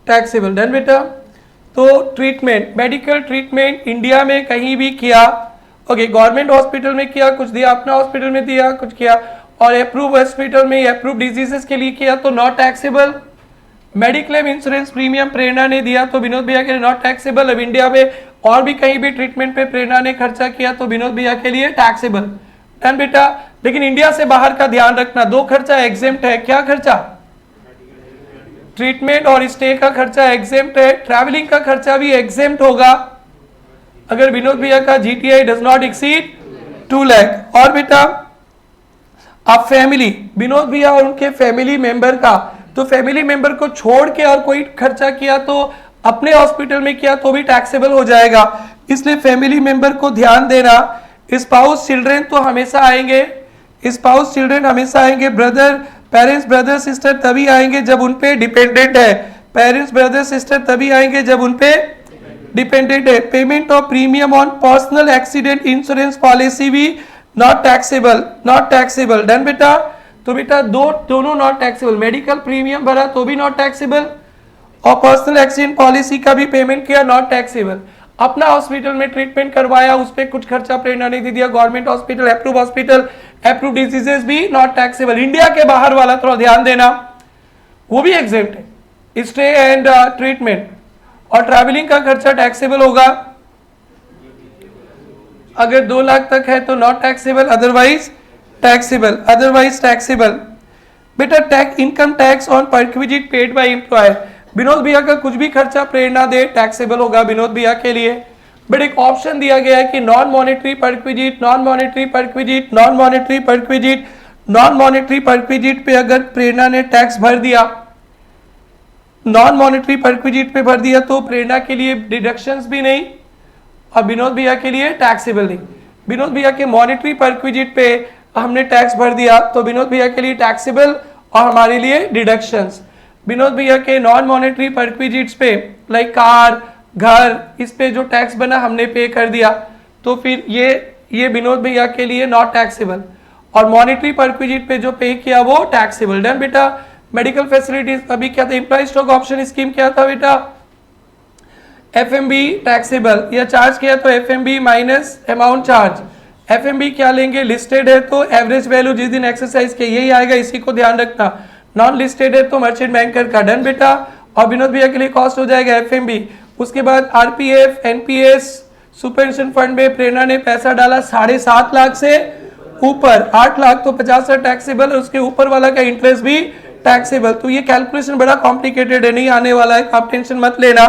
टैक्सेबल। डन बेटा। तो ट्रीटमेंट, मेडिकल ट्रीटमेंट इंडिया में कहीं भी किया, ओके, गवर्नमेंट हॉस्पिटल में किया, कुछ दिया, अपना हॉस्पिटल में दिया, कुछ किया, और अप्रूव हॉस्पिटल में अप्रूव डिजीजेस के लिए किया तो not taxable. Mediclaim insurance premium Prerna ने दिया तो विनोद भैया के लिए नॉट टैक्सेबल। अब इंडिया में और भी कहीं भी ट्रीटमेंट पे प्रेरणा ने खर्चा किया तो विनोद भैया के लिए टैक्सेबल। डन बेटा। लेकिन इंडिया से बाहर का ध्यान रखना, दो खर्चा एग्जेम्प्ट है। क्या खर्चा? ट्रीटमेंट और स्टे का खर्चा एग्जेम्प्ट है, ट्रैवलिंग का खर्चा भी एग्जेम्प्ट होगा अगर विनोद भैया का GTI does not exceed 2 lakh. और बेटा अब फैमिली, विनोद भैया और उनके फैमिली मेंबर का, तो फैमिली मेंबर को छोड़ के और कोई खर्चा किया तो अपने हॉस्पिटल में किया तो भी टैक्सेबल हो जाएगा, इसलिए फैमिली मेंबर को ध्यान देना। स्पाउस चिल्ड्रन तो हमेशा आएंगे, स्पाउस चिल्ड्रन हमेशा आएंगे। ब्रदर पेरेंट्स ब्रदर सिस्टर तभी आएंगे जब उन पे डिपेंडेंट है, पेरेंट्स ब्रदर सिस्टर तभी आएंगे जब उन पे डिपेंडेंट है। Payment of premium on personal accident insurance policy भी not taxable, not taxable. Done बेटा। तो बेटा दोनों नॉट टैक्सेबल, मेडिकल प्रीमियम भरा तो भी नॉट टैक्सेबल और पर्सनल एक्सीडेंट पॉलिसी का भी पेमेंट किया नॉट टैक्सेबल। अपना हॉस्पिटल में ट्रीटमेंट करवाया, उस पर कुछ खर्चा प्रेरणा ने दे दिया, गवर्नमेंट हॉस्पिटल अप्रूव डिजीजेस भी नॉट टैक्सेबल। इंडिया के बाहर वाला थोड़ा ध्यान देना, वो भी एग्जेम्प्ट है, स्टे एंड ट्रीटमेंट। और ट्रैवलिंग का खर्चा टैक्सेबल होगा, अगर 2 लाख तक है तो not taxable, otherwise taxable, otherwise taxable. बेटा tax, income tax on perquisite paid by employer, Vinod भैया का कुछ भी खर्चा प्रेरणा दे टैक्सेबल होगा विनोद भैया के लिए। बट एक ऑप्शन दिया गया है कि non monetary perquisite, non monetary perquisite, non monetary perquisite, non monetary perquisite पे अगर प्रेरणा ने टैक्स भर दिया, नॉन मॉनेटरी परक्विजिट पे भर दिया तो प्रेरणा के लिए डिडक्शंस भी नहीं और विनोद भैया के लिए टैक्सेबल नहीं। विनोद भैया के मॉनेटरी परक्विजिट पे हमने टैक्स भर दिया तो विनोद भैया के लिए टैक्सेबल और हमारे लिए डिडक्शंस। विनोद भैया के नॉन मॉनेटरी परक्विजिट्स पे लाइक कार, घर, इस पे जो टैक्स बना हमने पे कर दिया तो फिर ये विनोद भैया के लिए नॉट टैक्सेबल और मॉनेटरी परक्विजिट पे जो पे किया वो टैक्सेबल। डन बेटा। मेडिकल फैसिलिटीज अभी क्या था, एम्प्लॉय स्टॉक ऑप्शन स्कीम क्या था बेटा, एफएमबी टैक्सेबल, या चार्ज किया तो FMB minus amount charge. FMB क्या लेंगे, लिस्टेड है तो एवरेज वैल्यू जिस दिन एक्सरसाइज के यही आएगा, इसी को ध्यान रखना। नॉन लिस्टेड है तो मर्चेंट बैंकर का। डन बेटा। और विनोद भैया के लिए कॉस्ट हो जाएगा एफएमबी। उसके बाद RPF, NPS, super pension fund में प्रेरणा ने पैसा डाला 7.5 लाख से ऊपर, 8 लाख तो 50 टैक्सेबल, उसके ऊपर वाला का इंटरेस्ट भी टैक्सेबल। तो ये कैलकुलेशन बड़ा कॉम्प्लिकेटेड है, नहीं आने वाला है, आप टेंशन मत लेना।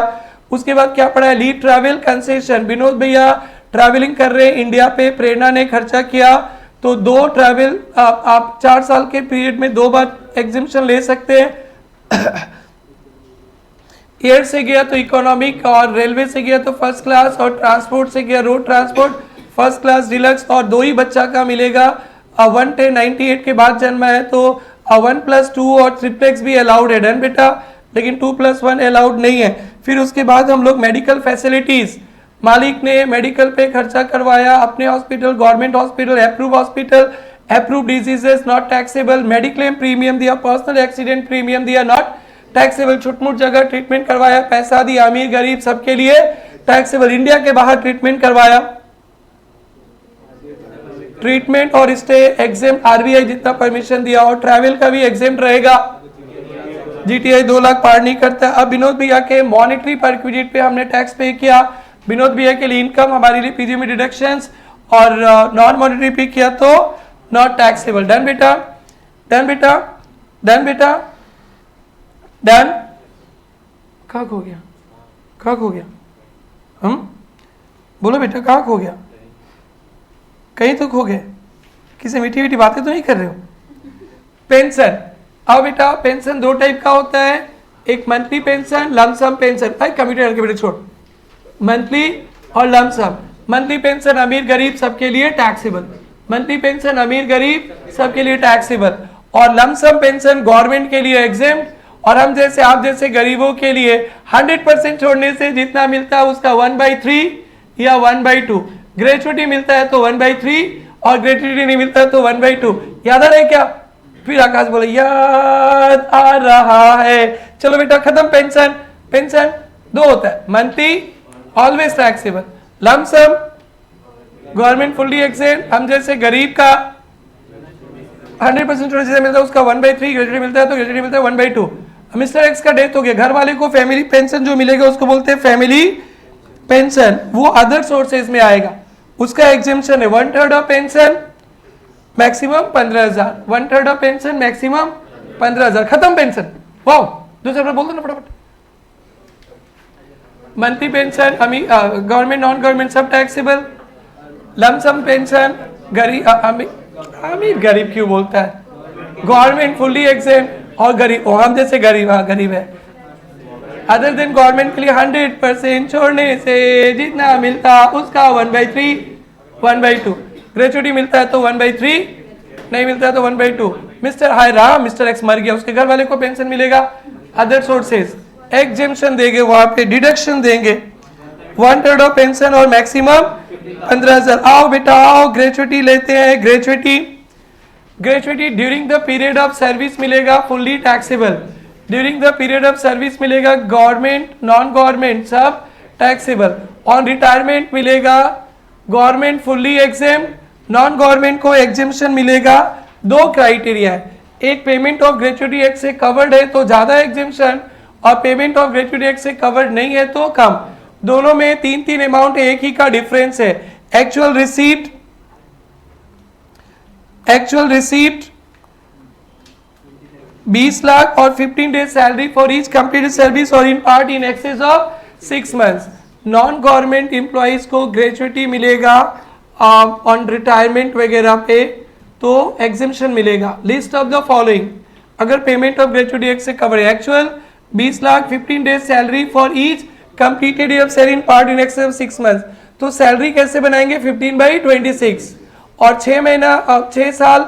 उसके बाद क्या पड़ा है, लीड ट्रैवल कंसेशन, विनोद भैया ट्रैवलिंग कर रहे हैं इंडिया पे, प्रेरणा ने खर्चा किया तो 2 ट्रैवल आप 4 साल के पीरियड में 2 बार एग्जिबिशन ले सकते हैं। एयर से गया तो इकोनॉमिक और रेलवे से गया तो फर्स्ट क्लास और ट्रांसपोर्ट से गया road transport first class deluxe और 2 ही बच्चा का मिलेगा। 198 के बाद जन्मा है तो 1+2 और ट्रिप्लेक्स भी अलाउड है। डन बेटा। लेकिन 2+1 अलाउड नहीं है। फिर उसके बाद हम लोग मेडिकल फैसिलिटीज, मालिक ने मेडिकल पे खर्चा करवाया, अपने hospital, government hospital, approve diseases not taxable, mediclaim premium दिया, पर्सनल एक्सीडेंट प्रीमियम दिया नॉट टैक्सेबल, छुटमुट जगह ट्रीटमेंट करवाया, पैसा दिया, अमीर गरीब सबके लिए टैक्सेबल। इंडिया के बाहर ट्रीटमेंट करवाया, ट्रीटमेंट और स्टे एग्जेम्प्ट, आरबीआई जितना परमिशन दिया, और ट्रैवल का भी एग्जेम्प्ट रहेगा, जीटीआई 2 लाख पार नहीं करता। अब विनोद भैया के मॉनेटरी परक्विजिट पे हमने टैक्स पे किया, विनोद भैया के लिए इनकम, हमारे लिए पीजी में डिडक्शंस, और नॉन मॉनेटरी पे किया तो नॉट टैक्सेबल। डन बेटा, डन बेटा, डन बेटा, डन। कहाँ खो गया, कहाँ खो गया, बोलो बेटा कहाँ खो गया, कहीं तो खो गए, किसी मीठी मीठी बातें तो नहीं कर रहे हो। पेंशन, अब बेटा पेंशन 2 टाइप का होता है, एक मंथली पेंशन, लमसम पेंशन। भाई कंप्यूटर के बेटे छोड़, मंथली और लमसम। मंथली पेंशन अमीर गरीब सबके लिए टैक्सेबल, मंथली पेंशन अमीर गरीब सबके लिए टैक्सेबल, और लमसम पेंशन गवर्नमेंट के लिए एग्जेम्प्ट, और हम जैसे आप जैसे गरीबों के लिए 100% छोड़ने से जितना मिलता है उसका 1/3 या 1/2, ग्रेचुइटी मिलता है तो 1/3 और ग्रेचुइटी नहीं मिलता है तो 1/2। याद आ रहा है क्या? फिर आकाश बोले याद आ रहा है। चलो बेटा खत्म। पेंशन, पेंशन 2 होता है, monthly always taxable, lump sum government fully exempt, हम जैसे गरीब का 100% छोड़ने से मिलता है उसका 1/3, ग्रेचुइटी मिलता है तो ग्रेचुइटी मिलता है 1/2। मिस्टर एक्स का डेथ हो गया, घर वाले को फैमिली पेंशन जो मिलेगा उसको बोलते हैं फैमिली पेंशन, वो अदर सोर्सेज में आएगा, उसका एग्जेम्पशन है 1/3 of pension, maximum 15,000, 1/3 of pension maximum 15,000, खत्म पेंशन। वाओ, दूसरे पर बोल दो ना फटाफट। Monthly pension government non government सब टैक्सेबल। लमसम पेंशन गरीब अमीर गरीब क्यों बोलता है, गवर्नमेंट फुल्ली एग्जेम्प्ट और गरीब हम जैसे गरीब, हाँ गरीब है। अदर देन गवर्नमेंट के लिए 100% छोड़ने से जितना मिलता उसका 1/3 1/2। ग्रेचुटी मिलता है तो 1/3, नहीं मिलता है तो 1/2। मिस्टर हाय राम, मिस्टर एक्स मर गया, उसके घर वाले को पेंशन मिलेगा। अदर सोर्सेज एग्जेम्पशन देंगे, वहां पे डिडक्शन देंगे। 1/3 ऑफ पेंशन और मैक्सिमम 15,000। आओ बेटा आओ, ग्रेचुटी लेते हैं। Gratuity during the period of service मिलेगा, fully taxable. During the period of service मिलेगा, गवर्नमेंट नॉन गवर्नमेंट सब टैक्सेबल। ऑन रिटायरमेंट मिलेगा, government fully exempt, non government को एग्जेम्पशन मिलेगा। दो क्राइटेरिया है, एक पेमेंट ऑफ ग्रेचुटी एक्ट से कवर्ड है तो ज्यादा एग्जेम्पशन, और पेमेंट ऑफ ग्रेचुटी एक्ट से कवर्ड नहीं है तो कम। दोनों में 3 अमाउंट, एक ही का डिफरेंस है। एक्चुअल रिसीप्ट 20 लाख और 15 days salary for each completed service और in part in excess of 6 months. Non government employees को ग्रेचुटी मिलेगा ऑन रिटायरमेंट वगैरह पे तो एग्जेम्पशन मिलेगा। लिस्ट ऑफ द फॉलोइंग, अगर पेमेंट ऑफ ग्रेचुटी एक्ट से कवर है, actual 20 lakh, 15 days salary for each completed year salary in part in excess of 6 months. तो सैलरी कैसे बनाएंगे, 15/26 और 6 साल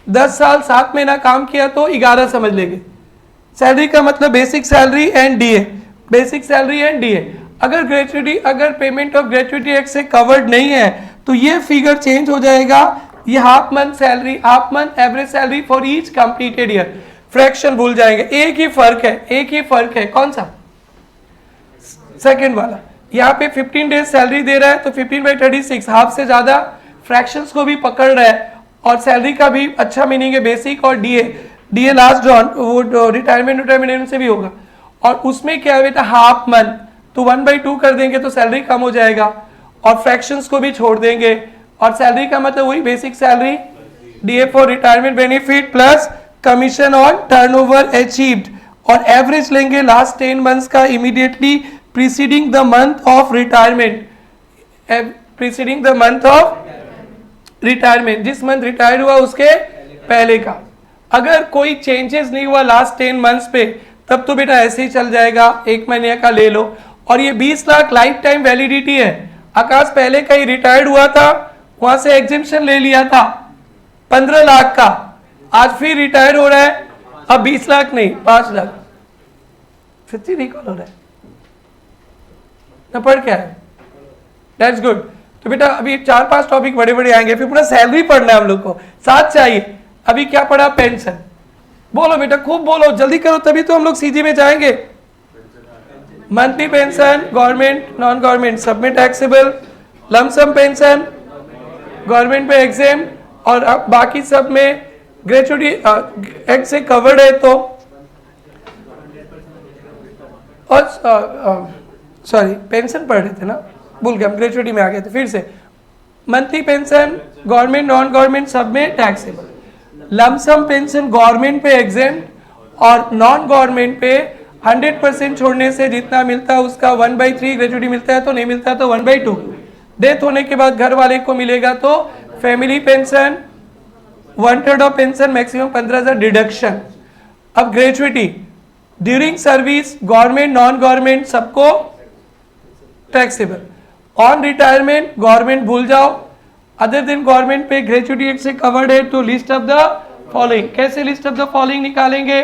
10 साल 7 महीना काम किया तो 11 समझ लेंगे। सैलरी का मतलब basic salary and DA, basic salary and DA. अगर पेमेंट ऑफ ग्रेचुटी एक्ट से कवर्ड नहीं है तो ये फिगर चेंज हो जाएगा, ये half month salary, half month average salary for each completed year. Fraction भूल जाएंगे, एक ही फर्क है, कौन सा, सेकंड वाला। यहाँ पे 15 डेज सैलरी दे रहा है तो 15/36, हाफ से ज्यादा, फ्रैक्शंस को भी पकड़ रहा है और सैलरी का भी अच्छा मीनिंग है, बेसिक और डीए लास्ट जॉन वो रिटायरमेंट से भी होगा। और उसमें क्या है बेटा, हाफ मंथ, तो 1/2 कर देंगे तो सैलरी कम हो जाएगा और फ्रैक्शंस को भी छोड़ देंगे और सैलरी का मतलब वही basic salary, DA for retirement benefit plus commission on turnover achieved, और एवरेज लेंगे लास्ट 10 मंथ्स का immediately preceding the month of retirement, preceding the month of retirement, जिस मंथ रिटायर हुआ उसके पहले का। अगर कोई चेंजेस नहीं हुआ लास्ट 10 मंथ्स पे तब तो बेटा ऐसे ही चल जाएगा, 1 महीने का ले लो। और ये 20 लाख लाइफ टाइम वैलिडिटी है। आकाश पहले कहीं रिटायर्ड हुआ था, वहां से एग्जेम्पशन ले लिया था 15 लाख का, आज फिर रिटायर हो रहा है, अब 20 लाख नहीं 5 लाख। सच्ची रिकॉल हो रहा है ना, पढ़ क्या है, दैट्स गुड। तो बेटा अभी 4-5 टॉपिक बड़े बड़े आएंगे, फिर पूरा सैलरी पढ़ना है हम लोग को, साथ चाहिए। अभी क्या पढ़ा, पेंशन। बोलो बेटा, खूब बोलो, जल्दी करो, तभी तो हम लोग सीजी में जाएंगे। Monthly pension government non government सब में टैक्सेबल, लमसम पेंशन गवर्नमेंट पे एग्जेम और अब बाकी सब में ग्रेचुटी एक्ट से कवर्ड है तो, और सॉरी पेंशन पढ़ रहे थे ना, भूल गया, ग्रेचुटी में आ गए थे फिर से। Monthly pension government non government सब में टैक्सेबल, लमसम पेंशन गवर्नमेंट पे एग्जेम्प्ट और नॉन गवर्नमेंट पे 100% छोड़ने से जितना मिलता है उसका 1/3 ग्रेचुटी मिलता है, तो नहीं मिलता है तो 1/2। डेथ होने के बाद घर वाले को मिलेगा तो family pension 1/3 of pension maximum 15,000 deduction. अब gratuity during service government non government सबको टैक्सेबल, ऑन रिटायरमेंट गवर्नमेंट भूल जाओ, अदर देन गवर्नमेंट पे ग्रेचुटी एक्ट से कवर्ड है तो लिस्ट ऑफ द फॉलोइंग। कैसे लिस्ट ऑफ द फॉलोइंग निकालेंगे,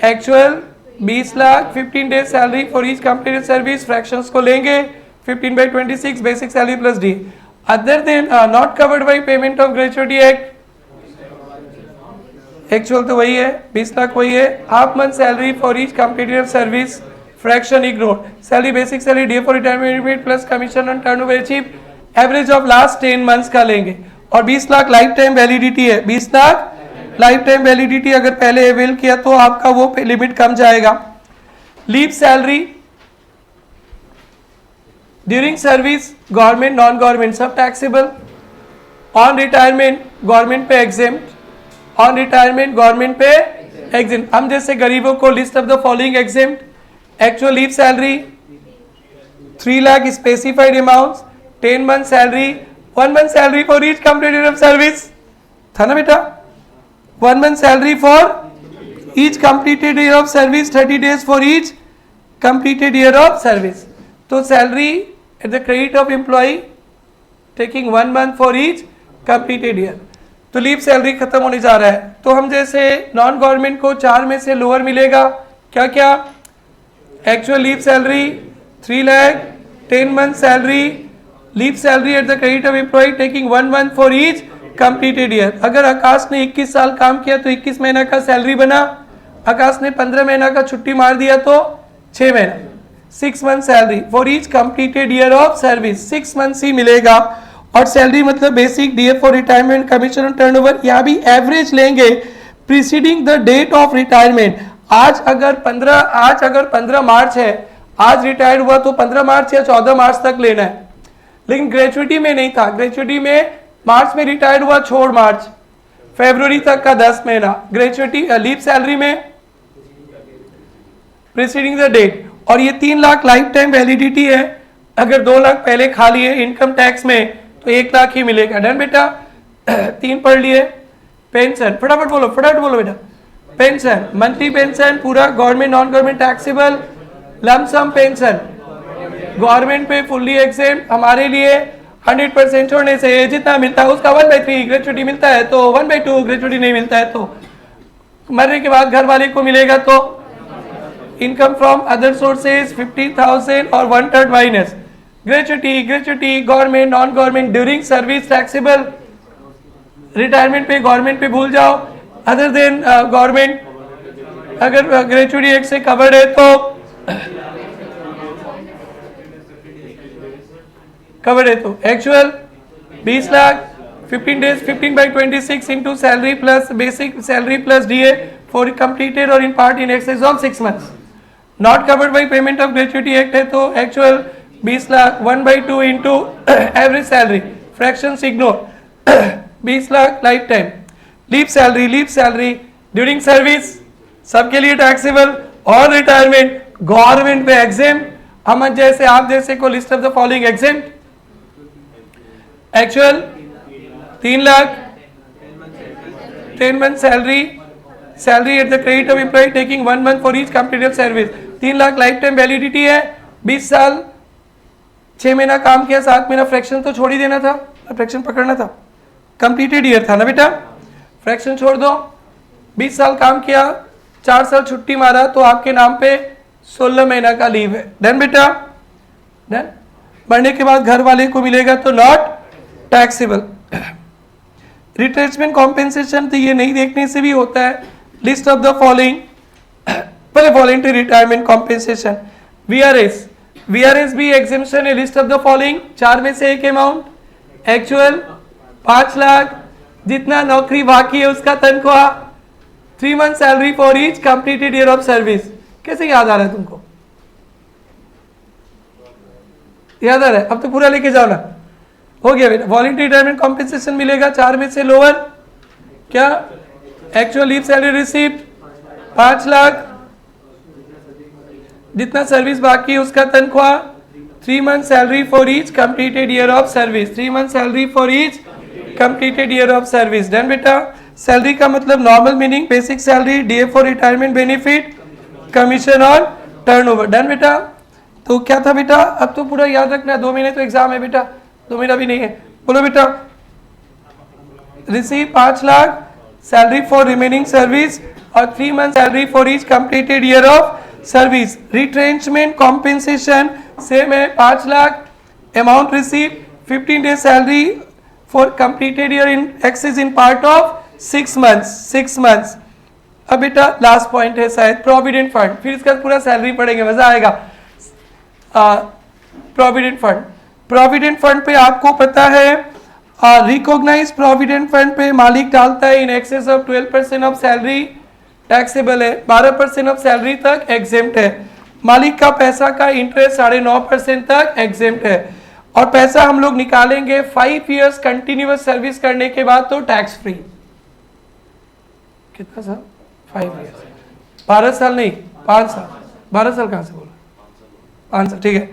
actual 20 lakh, 15 days salary for each completed service, fractions को लेंगे 15/26 basic salary plus D. Other than not covered by payment of gratuity act, actual तो वही है 20 लाख वही है, half month salary for each completed service, fraction ignore, salary basic salary D for retirement plus commission on turnover achieve, average of last 10 months का लेंगे। और 20 lakh life time validity है, 20 lakh life time validity अगर पहले अवेल किया तो आपका वो लिमिट कम जाएगा। Leave salary during service government non government सब टैक्सेबल, ऑन रिटायरमेंट गवर्नमेंट पे एग्जेम्प्ट, ऑन रिटायरमेंट गवर्नमेंट पे एग्जेम्प्ट। हम जैसे गरीबों को list of the following exempt, actual leave salary 3 lakh specified amounts, 10 month salary, 1 month salary for each completed of service, था ना बेटा? 1 month salary for each completed year of service, 30 days for each completed year of service. तो salary at the credit of employ taking 1 month for each completed year. तो leave salary खत्म होने जा रहा है, तो हम जैसे नॉन गवर्नमेंट को 4 में से लोअर मिलेगा, क्या क्या? Actual leave salary 3 lakh, 10 month salary, leave salary at the credit of employ taking 1 month for each completed year. अगर आकाश ने 21 साल काम किया तो 21 महीना का सैलरी बना, आकाश ने 15 महीना का छुट्टी मार दिया तो 6 महीना, 6 month salary for each completed year of service, 6 month ही मिलेगा। और सैलरी मतलब basic, DA for retirement, commission on turnover, यहाँ भी एवरेज लेंगे preceding the date of retirement. आज अगर 15 मार्च है, आज रिटायर्ड हुआ तो 15 मार्च या 14 मार्च तक लेना है, लेकिन ग्रेचुइटी में नहीं था। ग्रेचुइटी में मार्च में रिटायर्ड हुआ, छोड़ मार्च, फरवरी तक का 10 महीना। ग्रेचुइटी लीव सैलरी में प्रीसीडिंग द डेट। और ये 3 लाख लाइफ टाइम वैलिडिटी है, अगर 2 लाख पहले खा लिए इनकम टैक्स में तो 1 लाख ही मिलेगा। डन बेटा? 3 पढ़ लिए। पेंशन फटाफट बोलो बेटा। पेंशन, मंथली पेंशन पूरा government non government taxable, lump sum pension government पे फुल्ली एग्जेम्प्ट, हमारे लिए 100% छोड़ने से जितना मिलता है उसका 1/3 ग्रेचुइटी मिलता है तो 1/2, ग्रेचुइटी नहीं मिलता है तो मरने के बाद घर वाले को मिलेगा तो इनकम फ्रॉम अदर सोर्सेज 50,000 और 1/3 minus gratuity government non government during service taxable. Retirement पे गवर्नमेंट पे भूल जाओ, अदर देन गवर्नमेंट अगर ग्रेचुइटी एक से कवर्ड है तो actual 20 lakh 15 days 15/26 into salary plus basic salary plus DA for completed और in part in excess of 6 months. Not covered by payment of gratuity act है तो actual 20 lakh 1/2 into average salary, fraction ignore 20 lakh life time. Leave salary during service सबके लिए taxable, और retirement government पे exempt. हम जैसे आप जैसे को list of the following exempt. Actual 3 lakh 10 month salary at the credit of employ taking 1 month for each completed service. 3 lakh life time validity है, 20 साल 6 महीना काम किया, 7 महीना फ्रैक्शन तो छोड़ ही देना था, फ्रैक्शन पकड़ना था, कंप्लीटेड ईयर था ना बेटा, फ्रैक्शन छोड़ दो। 20 साल काम किया, 4 साल छुट्टी मारा तो आपके नाम पे 16 महीना का लीव है। डन बेटा? डन। बढ़ने के बाद घर वाले को मिलेगा तो नॉट टैक्सेबल। रिट्रेचमेंट कॉम्पेंसेशन तो ये नहीं देखने से भी होता है। लिस्ट ऑफ द फॉलोइंग, पहले वॉलंटरी रिटायरमेंट कॉम्पेंसेशन, वीआरएस भी एग्जेम्पशन है। लिस्ट ऑफ द फॉलोइंग, 4 में से एक अमाउंट, एक्चुअल 5 लाख, जितना नौकरी बाकी है उसका तनख्वाह, 3 month salary for each completed year of service. कैसे याद आ रहा है तुमको? याद आ रहा है? अब तो पूरा लेके जाओ ना, हो गया बेटा। वॉलंटरी रिटायरमेंट कॉम्पेंसेशन मिलेगा 4 में से लोअर, क्या? Actual leave salary received 5 lakh, जितना सर्विस बाकी है उसका तनख्वाह, 3 month salary for each completed year of service, 3 month salary for each completed year of service. Done बेटा? सैलरी का मतलब normal meaning basic salary, DA for retirement benefit, commission on turnover. Done बेटा? तो क्या था बेटा? अब तो पूरा याद रखना, 2 महीने तो एग्जाम है बेटा, 2 महीना भी नहीं है। बोलो बेटा। Receive 5 lakh salary for remaining service और 3 month salary for each completed year of service. Retrenchment compensation same है, 5 lakh amount receive, 15 days salary for completed year in excess in part of 6 months. अब बेटा लास्ट पॉइंट है शायद provident fund, फिर इसका पूरा salary पढ़ेंगे, मजा आएगा। प्रोविडेंट फंड पे आपको पता है रिकॉग्नाइज प्रोविडेंट फंड पे मालिक डालता है इन excess of 12% of salary taxable है, 12% ऑफ सैलरी तक एग्जेम्प्ट है। मालिक का पैसा का इंटरेस्ट 9.5% तक एग्जेम्प्ट है। और पैसा हम लोग निकालेंगे 5 इयर्स कंटिन्यूअस सर्विस करने के बाद तो टैक्स फ्री। कितना साल? 5 इयर्स, 12 साल नहीं 5 साल। 12 साल कहां से बोला? 5 साल, ठीक है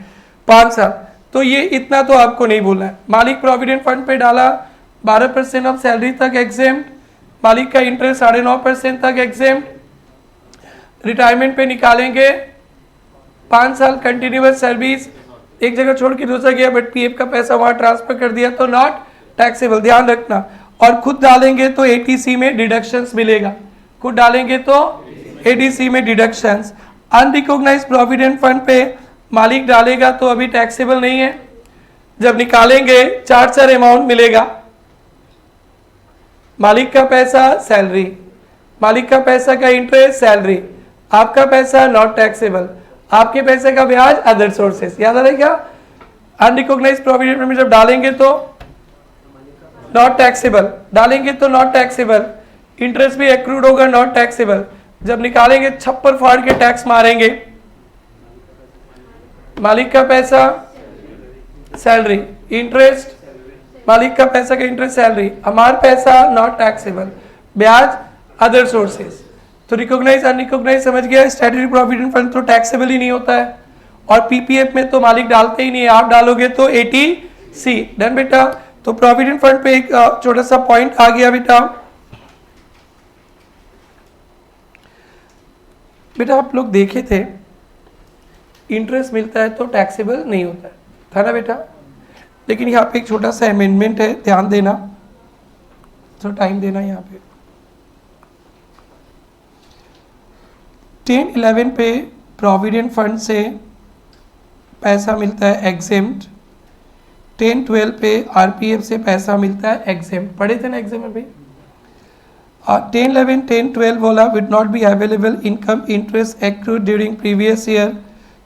5 साल। तो ये इतना तो आपको नहीं बोलना है। मालिक प्रोविडेंट फंड पे डाला 12% ऑफ सैलरी तक एग्जेम्प्ट, मालिक का इंटरेस्ट 9.5% तक एग्जेम्प्ट, रिटायरमेंट पे निकालेंगे 5 साल कंटिन्यूअस सर्विस, एक जगह छोड़ के दूसरा गया बट पीएफ का पैसा वहां ट्रांसफर कर दिया तो नॉट टैक्सेबल, ध्यान रखना। और खुद डालेंगे तो एटीसी में डिडक्शंस मिलेगा, खुद डालेंगे तो एटीसी में डिडक्शंस। अनरिकॉग्नाइज्ड प्रोविडेंट फंड पे मालिक डालेगा तो अभी टैक्सेबल नहीं है, जब निकालेंगे चार्जर अमाउंट मिलेगा। मालिक का पैसा सैलरी, मालिक का पैसा का इंटरेस्ट सैलरी, आपका पैसा नॉट टैक्सेबल, आपके पैसे का ब्याज अदर सोर्सेस, याद आ रहा है क्या? अनरिकॉग्नाइज्ड प्रोविडेंट फंड में जब डालेंगे तो नॉट टैक्सेबल, डालेंगे तो नॉट टैक्सेबल, इंटरेस्ट भी एक्रूड होगा नॉट टैक्सेबल, जब निकालेंगे छप्पर फाड़ के टैक्स मारेंगे। मालिक का पैसा सैलरी, इंटरेस्ट मालिक का पैसा का इंटरेस्ट सैलरी, हमारा पैसा नॉट टैक्सेबल, ब्याज अदर सोर्सेस। तो रिकॉग्नाइज अनरिकॉग्नाइज समझ गया। स्टैट्यूटरी प्रोविडेंट फंड तो टैक्सेबल ही नहीं होता है, और पीपीएफ में तो मालिक डालते ही नहीं है, आप डालोगे तो एटीसी। डन बेटा। तो प्रोविडेंट फंड पे एक छोटा सा पॉइंट आ गया बेटा। बेटा आप लोग देखे थे इंटरेस्ट मिलता है तो टैक्सेबल नहीं होता है, था ना बेटा? लेकिन यहाँ पे एक छोटा सा अमेंडमेंट है, ध्यान देना, थोड़ा टाइम देना। यहाँ पे 10-11 पे प्रोविडेंट फंड से पैसा मिलता है एग्जेम्प्ट, 10-12 पे आरपीएफ से पैसा मिलता है एग्जेम्प्ट। पढ़े थे ना एग्जाम में भाई? 10-11 10-12 बोला would not be available income interest accrued during previous year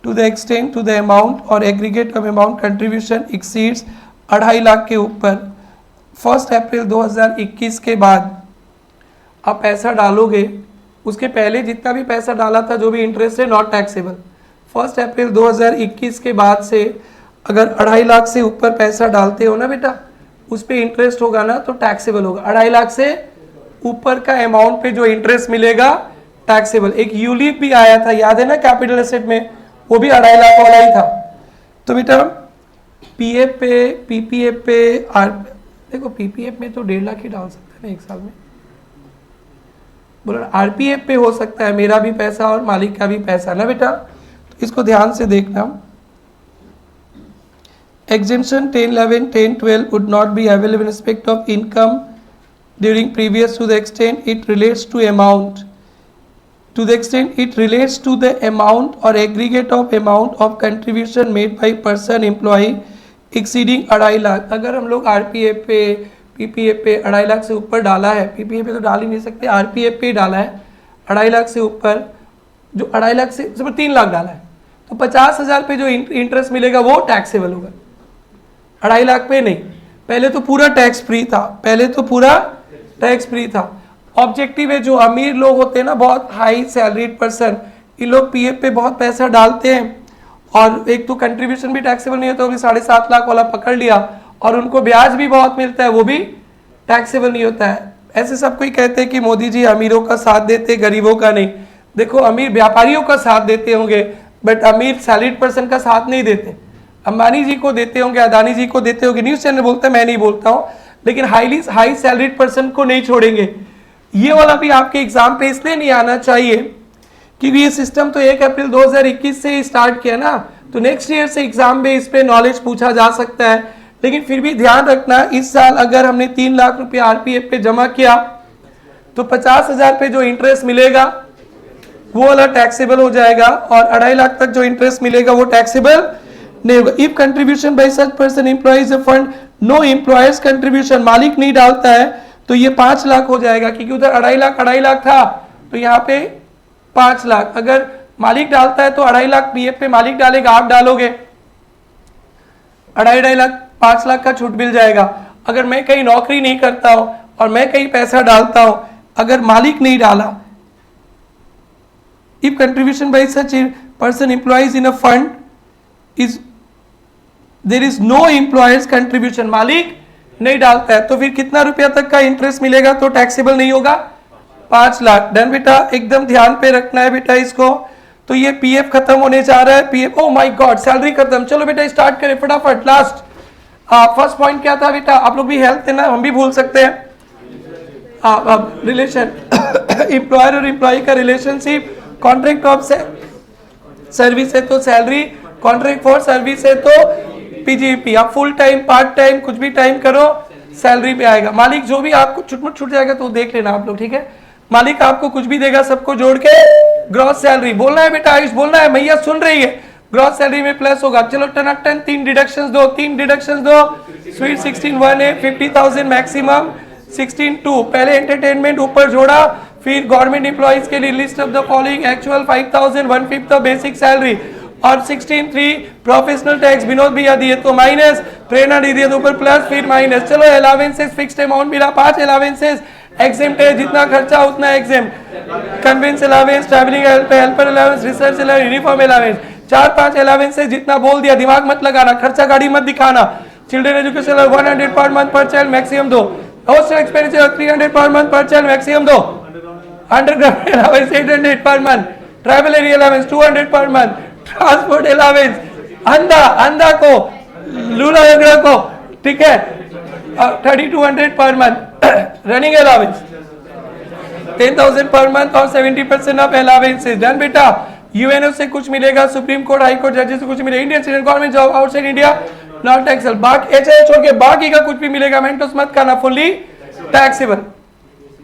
to the extent to the amount और aggregate of amount contribution exceeds 2.5 lakh के ऊपर 1 अप्रैल 2021 के बाद आप पैसा डालोगे, उसके पहले जितना भी पैसा डाला था जो भी इंटरेस्ट है नॉट टैक्सेबल। 1 अप्रैल 2021 के बाद से अगर 2.5 लाख से ऊपर पैसा डालते हो ना बेटा, उस पर इंटरेस्ट होगा ना तो टैक्सेबल होगा। 2.5 लाख से ऊपर का अमाउंट पे जो इंटरेस्ट मिलेगा टैक्सेबल। एक यूलिप भी आया था, याद है ना, कैपिटल एसेट में, वो भी 2.5 लाख वाला ही था। तो बेटा पीएफ पे, पीपीएफ पे, देखो पीपीएफ में तो 1.5 लाख ही डाल सकते हैं ना एक साल में, बोला आरपीएफ पे हो सकता है मेरा भी पैसा और मालिक का भी पैसा ना बेटा। तो इसको ध्यान से देखना। Exemption 10-11 10-12 would not be available in respect of income during previous to the extent it relates to amount, to the extent it relates to the amount or aggregate of amount of contribution made by person employee exceeding 2.5 lakh. अगर हम लोग RPF पे, PPF पे 2.5 लाख से ऊपर डाला है, PPF पे तो डाल ही नहीं सकते, आरपीएफ पे डाला है 2.5 लाख से ऊपर, जो 2.5 लाख से 3 लाख डाला है तो 50,000 पे जो इंटरेस्ट मिलेगा वो टैक्सेबल होगा, 2.5 लाख पे नहीं। पहले तो पूरा टैक्स फ्री था, पहले तो पूरा टैक्स फ्री था। ऑब्जेक्टिव है जो अमीर लोग होते हैं ना, बहुत हाई सैलरीड पर्सन, इन लोग पीएफ पे बहुत पैसा डालते हैं और एक तो कंट्रीब्यूशन भी टैक्सेबल नहीं होता, वो भी 7.5 लाख वाला पकड़ लिया और उनको ब्याज भी बहुत मिलता है, वो भी टैक्सेबल नहीं होता है। ऐसे सब कोई कहते हैं कि मोदी जी अमीरों का साथ देते, गरीबों का नहीं। देखो अमीर व्यापारियों का साथ देते होंगे बट अमीर सैलरीड पर्सन का साथ नहीं देते। अंबानी जी को देते होंगे, अदानी जी को देते होंगे, न्यूज़ चैनल बोलता है, मैं नहीं बोलता हूँ, लेकिन हाई सैलरीड पर्सन को नहीं छोड़ेंगे। ये वाला भी आपके एग्जाम पे इसलिए नहीं आना चाहिए क्योंकि ये सिस्टम तो 1 अप्रैल 2021 से स्टार्ट किया ना, तो नेक्स्ट ईयर से एग्जाम में इस पे नॉलेज पूछा जा सकता है। लेकिन फिर भी ध्यान रखना, इस साल अगर हमने 3 लाख रुपया आरपीएफ पे जमा किया तो 50,000 पे जो इंटरेस्ट मिलेगा वो वाला टैक्सेबल हो जाएगा और 2.5 लाख तक जो इंटरेस्ट मिलेगा वो टैक्सेबल नहीं होगा। If contribution by such person employees fund no employer's contribution, मालिक नहीं डालता है तो ये 5 लाख हो जाएगा क्योंकि उधर 2.5 लाख था तो यहाँ पे 5 लाख। अगर मालिक डालता है तो 2.5 लाख पीएफ पे मालिक डालेगा, आप डालोगे 2.5 लाख, 5 लाख का छूट मिल जाएगा। अगर मैं कहीं नौकरी नहीं करता हूं और मैं कहीं पैसा डालता हूं, अगर मालिक नहीं डाला, if contribution by such person employees in a fund is there is no employer's contribution, मालिक नहीं डालता है, तो फिर कितना रुपया तक का इंटरेस्ट मिलेगा तो टैक्सेबल नहीं होगा? 5 लाख। डन बेटा, एकदम ध्यान पे रखना है बेटा इसको। तो ये पीएफ खत्म होने जा रहा है, PF, oh my God, salary खत्म। चलो बेटा स्टार्ट करें फटाफट। लास्ट फर्स्ट पॉइंट क्या था बेटा? आप लोग भी हेल्प देना, हम भी भूल सकते हैं। रिलेशन एम्प्लॉयर और एम्प्लॉय का रिलेशनशिप, कॉन्ट्रैक्ट ऑफ सर्विस है तो सैलरी, कॉन्ट्रैक्ट फॉर सर्विस है तो पीजीपी। आप फुल टाइम, पार्ट टाइम, कुछ भी टाइम करो, सैलरी पे आएगा। मालिक जो भी आपको छुटमुट छूट जाएगा तो देख लेना आप लोग, ठीक है? मालिक आपको कुछ भी देगा, सबको जोड़ के ग्रॉस सैलरी बोलना है बेटा, आयुष बोलना है, मैया सुन रही है, ग्रॉस सैलरी में प्लस होगा। चलो टनाटन 3 डिडक्शंस दो, 3 डिडक्शंस दो। स्वीट 16(1) है, 50,000 मैक्सिमम, 16(2) पहले एंटरटेनमेंट ऊपर जोड़ा, फिर गवर्नमेंट एम्प्लॉइज के लिए list of the following actual 5,000, 1/5 of basic salary, और 16(3) प्रोफेशनल टैक्स विनोद भैया दिए तो माइनस, प्रेरणा दी दिए तो ऊपर प्लस फिर माइनस। चलो अलावेंसेस फिक्स्ड अमाउंट मिला 5 अलावेंसेस, एग्जेम्प्ट है, जितना खर्चा उतना exempt. Conveyance allowance, travelling helper allowance, research allowance, uniform allowance, 4-5 allowances, जितना बोल दिया, दिमाग मत लगाना, खर्चा गाड़ी मत दिखाना। Children education 100 per month per child maximum दो। Hostel expenditure 300 per month per child maximum दो। Underground allowance 800 per month, travel area allowance 200 per month, transport allowance अंधा को, लूला लंगड़ा को, ठीक है, 3200 per month. Running allowance 10,000 per month और 70% of allowances. Done बेटा। यूएनओ से कुछ मिलेगा, सुप्रीम कोर्ट, हाई कोर्ट जजेस से कुछ मिलेगा, Indian citizen, government job outside India not taxable. बाकी एचआर छोड़ के बाकी का कुछ भी मिलेगा, मेंटोस मत करना, फुल्ली टैक्सेबल।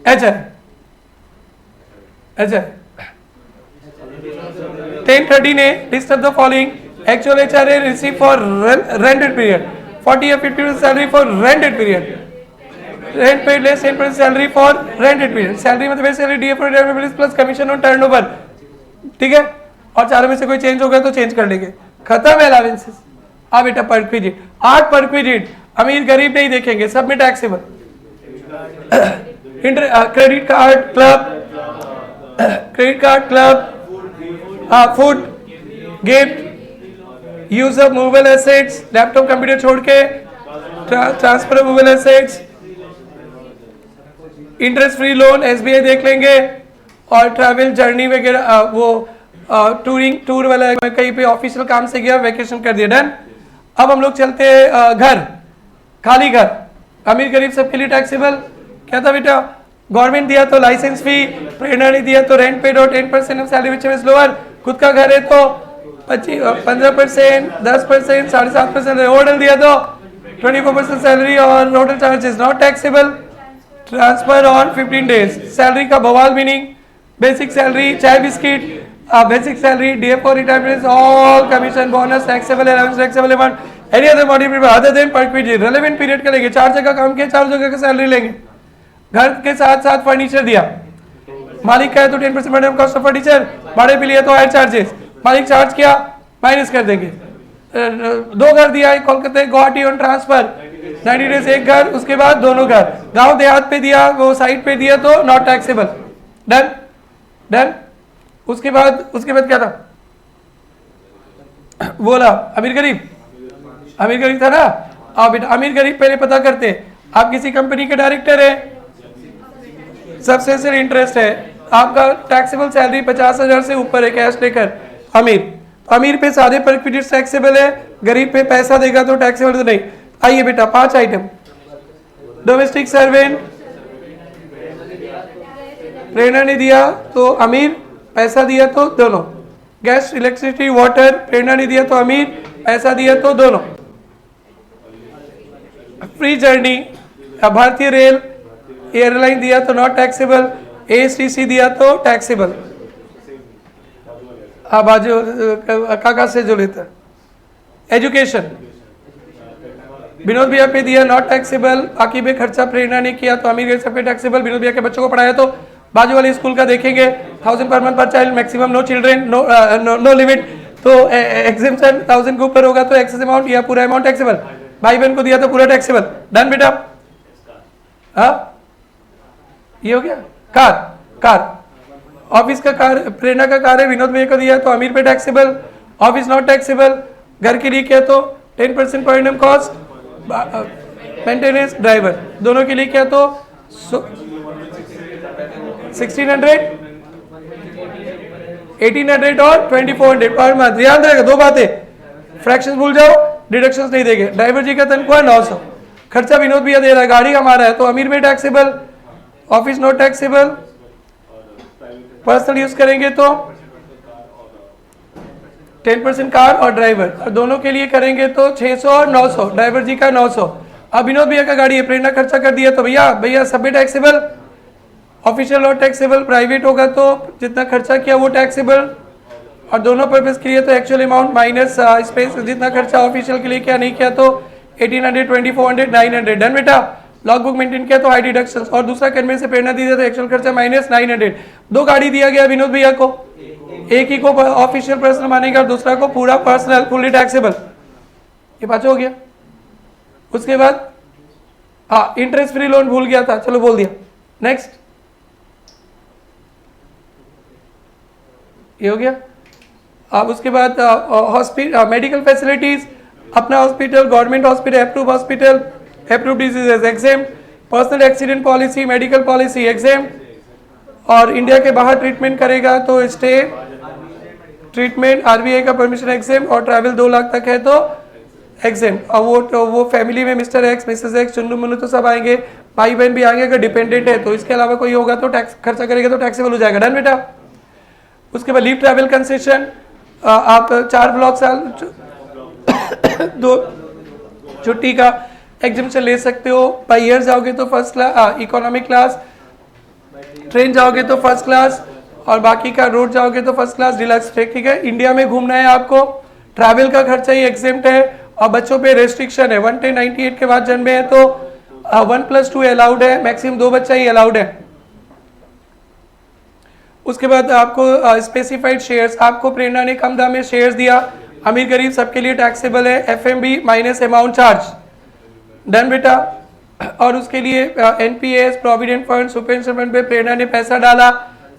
एचआर 1030 ने list of the following actual HRA received for rented period, 40 or 50% salary for rented period, rent paid less 10% salary for rented period. Salary मतलब salary, DA for retirement plus commission on turnover, ठीक है? और चारों में से कोई change हो गया तो चेंज कर लेंगे। खत्म है अलावेंसेस। अब बेटा परक्विजिट, 8 परक्विजिट, अमीर गरीब नहीं देखेंगे, सब में taxable. Credit card club, credit card club, food, gift, use of movable assets, laptop computer छोड़ के, transfer movable assets, interest free loan SBI देख लेंगे, और ट्रैवल जर्नी वगैरह, वो टूर वाला, कहीं पे ऑफिशियल काम से गया, वेकेशन कर दिया। डन। अब हम लोग चलते हैं घर, खाली घर, अमीर गरीब सबके लिए टैक्सेबल। क्या था बेटा? गवर्नमेंट दिया तो लाइसेंस फी, प्रेरणा नहीं दिया तो रेंट पेड और 10% of salary which is lower. खुद का घर है तो 15%, 10%, 7.5%, होटल दिया तो 24% सैलरी और hotel charges not taxable. Transfer on 15 days, salary का बवाल मीनिंग, बेसिक सैलरी, चाय biscuit, basic salary, DA for retirement, all commission, bonus, taxable allowance, taxable amount, any other modified other than perquisite. Relevant period का लेंगे, 4 जगह काम किया, 4 जगह का सैलरी लेंगे। घर के साथ साथ फर्नीचर दिया, मालिक का है तो 10% मैडम कॉस्ट ऑफ फर्नीचर, भाड़े पे लिया तो हायर चार्जेस, मालिक चार्ज किया माइनस कर देंगे। 2 घर दिया है, Kolkata Guwahati on transfer, 90 days एक घर, उसके बाद दोनों घर। गांव देहात पे दिया, वो साइड पे दिया तो नॉट टैक्सेबल। Done done. उसके बाद क्या था? बोला अमीर गरीब, अमीर गरीब था ना। आप बेटा अमीर गरीब पहले पता करते। आप किसी कंपनी के डायरेक्टर है, सब्सटेंशियल इंटरेस्ट है, आपका टैक्सेबल सैलरी 50,000 से ऊपर है कैश लेकर, अमीर पे सारे परक्विजिट टैक्सेबल है, गरीब पे पैसा देगा तो टैक्सेबल तो नहीं। आइए बेटा 5 आइटम। डोमेस्टिक सर्वेंट, प्रेरणा ने दिया तो अमीर, पैसा दिया तो दोनों। गैस, इलेक्ट्रिसिटी, वाटर, प्रेरणा ने दिया तो अमीर, पैसा दिया तो दोनों। फ्री जर्नी, भारतीय रेल एयरलाइन दिया तो नॉट टैक्सेबल, एएसटीसी दिया तो टैक्सेबल। बाजू काका से जो लेता। एजुकेशन, विनोद भैया पे दिया नॉट टैक्सेबल, बाकी पे खर्चा प्रेरणा ने किया तो अमीर सब पे टैक्सेबल। विनोद भैया के बच्चों को पढ़ाया तो बाजू वाले स्कूल का देखेंगे, 1000 per month per child, maximum no children, no limit, तो एग्जेम्पशन 1000 के ऊपर होगा तो एक्सेस अमाउंट या पूरा अमाउंट टैक्सेबल। भाई बहन को दिया तो पूरा टैक्सेबल। डन बेटा। हाँ ये हो गया। कार ऑफिस का कार, प्रेरणा का कार है, विनोद भैया को दिया तो अमीर पे टैक्सेबल, ऑफिस नॉट टैक्सेबल। घर के लिए किया तो 10% per annum cost, maintenance, driver, दोनों के लिए क्या तो 1600, 1800 और 2400 पर मंथ। ध्यान रखेगा, दो बातें, फ्रैक्शंस भूल जाओ, डिडक्शंस नहीं देंगे। ड्राइवर जी का तनख्वाह 900, खर्चा विनोद भैया दे रहा है, गाड़ी हमारा है, तो अमीर में taxable, office not taxable, personal use करेंगे तो 10% कार और ड्राइवर, और दोनों के लिए करेंगे तो 600 और 900, ड्राइवर जी का 900। अब विनोद भैया का गाड़ी है, प्रेरणा खर्चा कर दिया तो भैया सब भी टैक्सेबल, ऑफिशियल और टैक्सेबल, प्राइवेट होगा तो जितना खर्चा किया वो टैक्सेबल, और दोनों पर्पस के लिए तो एक्चुअल अमाउंट माइनस स्पेस जितना खर्चा ऑफिशियल के लिए क्या नहीं किया तो 1800, 2400, 900। डन बेटा, लॉग बुक मेंटेन किया तो हाई डिडक्शन, और दूसरा कन्वेंस से प्रेरणा दी तो एक्चुअल खर्चा माइनस 900। दो गाड़ी दिया गया विनोद भैया को, एक ही को ऑफिशियल पर्सनल मानेगा और दूसरा को पूरा पर्सनल फुली टैक्सेबल। ये पांचों हो गया। उसके बाद हाँ, इंटरेस्ट फ्री लोन भूल गया था, चलो बोल दिया। नेक्स्ट, ये हो गया। अब उसके बाद हॉस्पिटल मेडिकल फैसिलिटीज, अपना hospital, government hospital, approve hospital, approve diseases exam, personal accident policy, medical policy exam, और इंडिया के बाहर ट्रीटमेंट करेगा तो स्टे ट्रीटमेंट, आरबीआई का परमिशन एग्जाम, और ट्रैवल 2 लाख तक है तो एग्जाम। और वो फैमिली में mister x, Mrs x, Chunnu Munnu तो सब आएंगे, भाई बहन भी आएंगे अगर डिपेंडेंट है तो। इसके अलावा कोई होगा तो टैक्स खर्चा करेगा तो टैक्सेबल हो जाएगा। डन बेटा। उसके बाद लीव ट्रैवल कंसेशन, आप 4 ब्लॉक साल 2 छुट्टी का एग्जामेशन ले सकते हो। बाई एयर जाओगे तो first class, economic class, train जाओगे तो फर्स्ट क्लास, और बाकी का रोड जाओगे तो फर्स्ट क्लास डिलक्स। ठीक है, इंडिया में घूमना है आपको, ट्रैवल का खर्चा ही एग्जेम्प्ट है, और बच्चों पे रेस्ट्रिक्शन है, 198 के बाद जन्मे हैं तो 1+2 अलाउड है, मैक्सिमम 2 बच्चा ही अलाउड है। उसके बाद आपको स्पेसिफाइड शेयर्स, आपको प्रेरणा ने कम दाम में शेयर्स दिया, अमीर गरीब सबके लिए टैक्सेबल है, FMB minus amount charge. Done बेटा। और उसके लिए एनपीएस, प्रोविडेंट फंड, सुपेंशन फंड पे प्रेरणा ने पैसा डाला,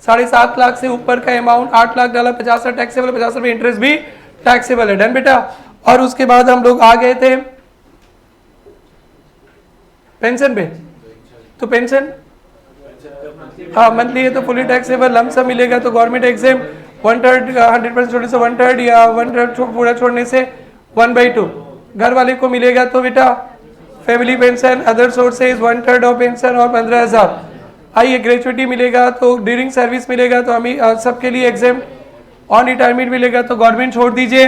7.5 लाख से ऊपर का अमाउंट 8 लाख डाला, 50 टैक्सेबल, 50 रुपये इंटरेस्ट भी टैक्सेबल है। डन बेटा। और उसके बाद हम लोग आ गए थे पेंशन पे, तो पेंशन हाँ मंथली है तो फुली टैक्सेबल, लमसम मिलेगा तो गवर्नमेंट एग्जाम, 1/3 100% छोड़ने से 1/3 या 1/3 पूरा छोड़ने से 1/2। घर वाले को मिलेगा तो बेटा family pension, other sources 1/3 of pension और 15,000। आइए ग्रेचुइटी मिलेगा तो ड्यूरिंग सर्विस मिलेगा तो हमें सबके लिए एग्जाम, ऑन रिटायरमेंट मिलेगा तो गवर्नमेंट छोड़ दीजिए,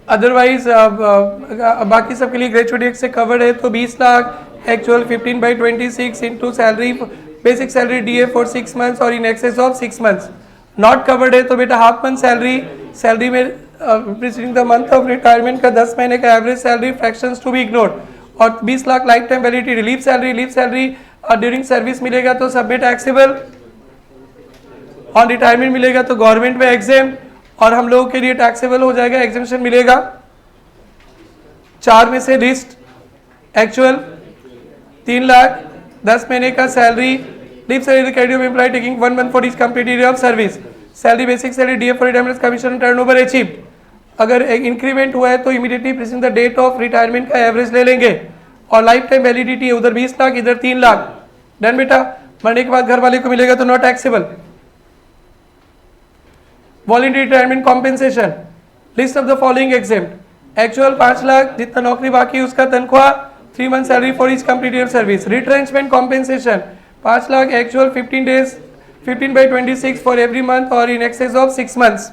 अदरवाइज बाकी सबके लिए ग्रेचुइटी से कवर्ड है तो 20 lakh, actual 15/26 into salary, basic salary DA for 6 months और in excess of 6 months. Not covered है तो बेटा हाफ मंथ सैलरी में preceding the month of retirement का 10 महीने का average salary, fractions to be ignored, और 20 lakh life time validity. Leave salary during service मिलेगा तो सब में टैक्सेबल, ऑन रिटायरमेंट मिलेगा तो गवर्नमेंट में एग्जाम, और हम लोगों के लिए टैक्सेबल हो जाएगा, एग्जामेशन मिलेगा। 4 में से लिस्ट एक्चुअल 3 लाख, 10 महीने का salary, leave salary category of employ taking 1 month for each complete of service, salary basic salary DA for retirement commission turnover achieved. अगर इंक्रीमेंट हुआ है तो immediately preceding the date of retirement का average ले लेंगे, और लाइफ टाइम वैलिडिटी है, उधर 20 लाख इधर 3 लाख। डन बेटा। मरने के बाद घर वाले को मिलेगा तो not taxable. Voluntary retirement compensation, list of the following exempt, actual 5 lakh, जितना नौकरी बाकी उसका तनख्वाह, 3 month salary for each completed service. Retrenchment compensation 5 lakh, actual 15 days, 15/26 for every month और in excess of 6 months।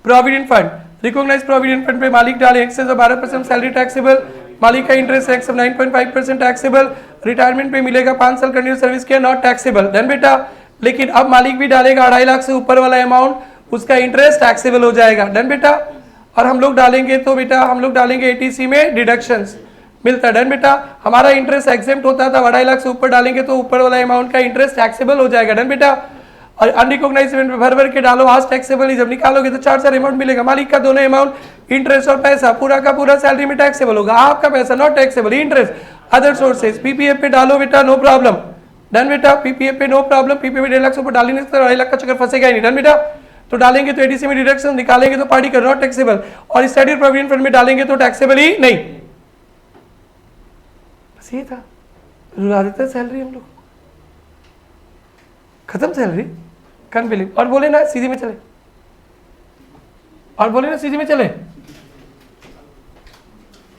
Provident fund, recognise provident fund पे मालिक डाले access of 12% salary taxable, मालिक का इंटरेस्ट एक्सेस 9.5% टैक्सेबल, रिटायरमेंट पे मिलेगा 5 साल कंटिन्यूस सर्विस किया, नॉट टैक्सेबल। डन बेटा। लेकिन अब मालिक भी डालेगा 2.5 लाख से ऊपर वाला अमाउंट, उसका इंटरेस्ट टैक्सेबल हो जाएगा। डन बेटा। और हम लोग डालेंगे तो बेटा हम लोग डालेंगे एटीसी में डिडक्शंस मिलता है। डन बेटा। हमारा इंटरेस्ट एग्जेम्प्ट होता था, 2.5 लाख से ऊपर डालेंगे तो ऊपर वाला अमाउंट का इंटरेस्ट टैक्सेबल हो जाएगा। डन बेटा। और अनरिकॉग्नाइज्ड इवेंट में भर के डालो, आज टैक्सेबल, जब निकालोगे तो 4 अमाउंट मिलेगा, मालिक का दोनों अमाउंट इंटरेस्ट और पैसा पूरा का पूरा सैलरी में टैक्सेबल होगा, आपका पैसा not taxable, interest other sources. PPF पे डालो बेटा, नो प्रॉब्लम। डन बेटा। पीपीएफ पे नो प्रॉब्लम, पीपीएफ पे 1.5 लाख से ऊपर डाल ही नहीं सकते, 2.5 लाख का चक्कर फंसेगा ही नहीं। डन बेटा। तो डालेंगे तो एडीसी में डिडक्शन, निकालेंगे तो पार्टी कर नॉट टैक्सेबल, और स्टैट्यूटरी प्रोविडेंट फंड में डालेंगे तो टैक्सेबल ही नहीं। बस ये था, रुला देते सैलरी हम लोग, खत्म सैलरी, कैन बिलीव। और बोले ना सीधी में चले, और बोले ना सीधी में चले।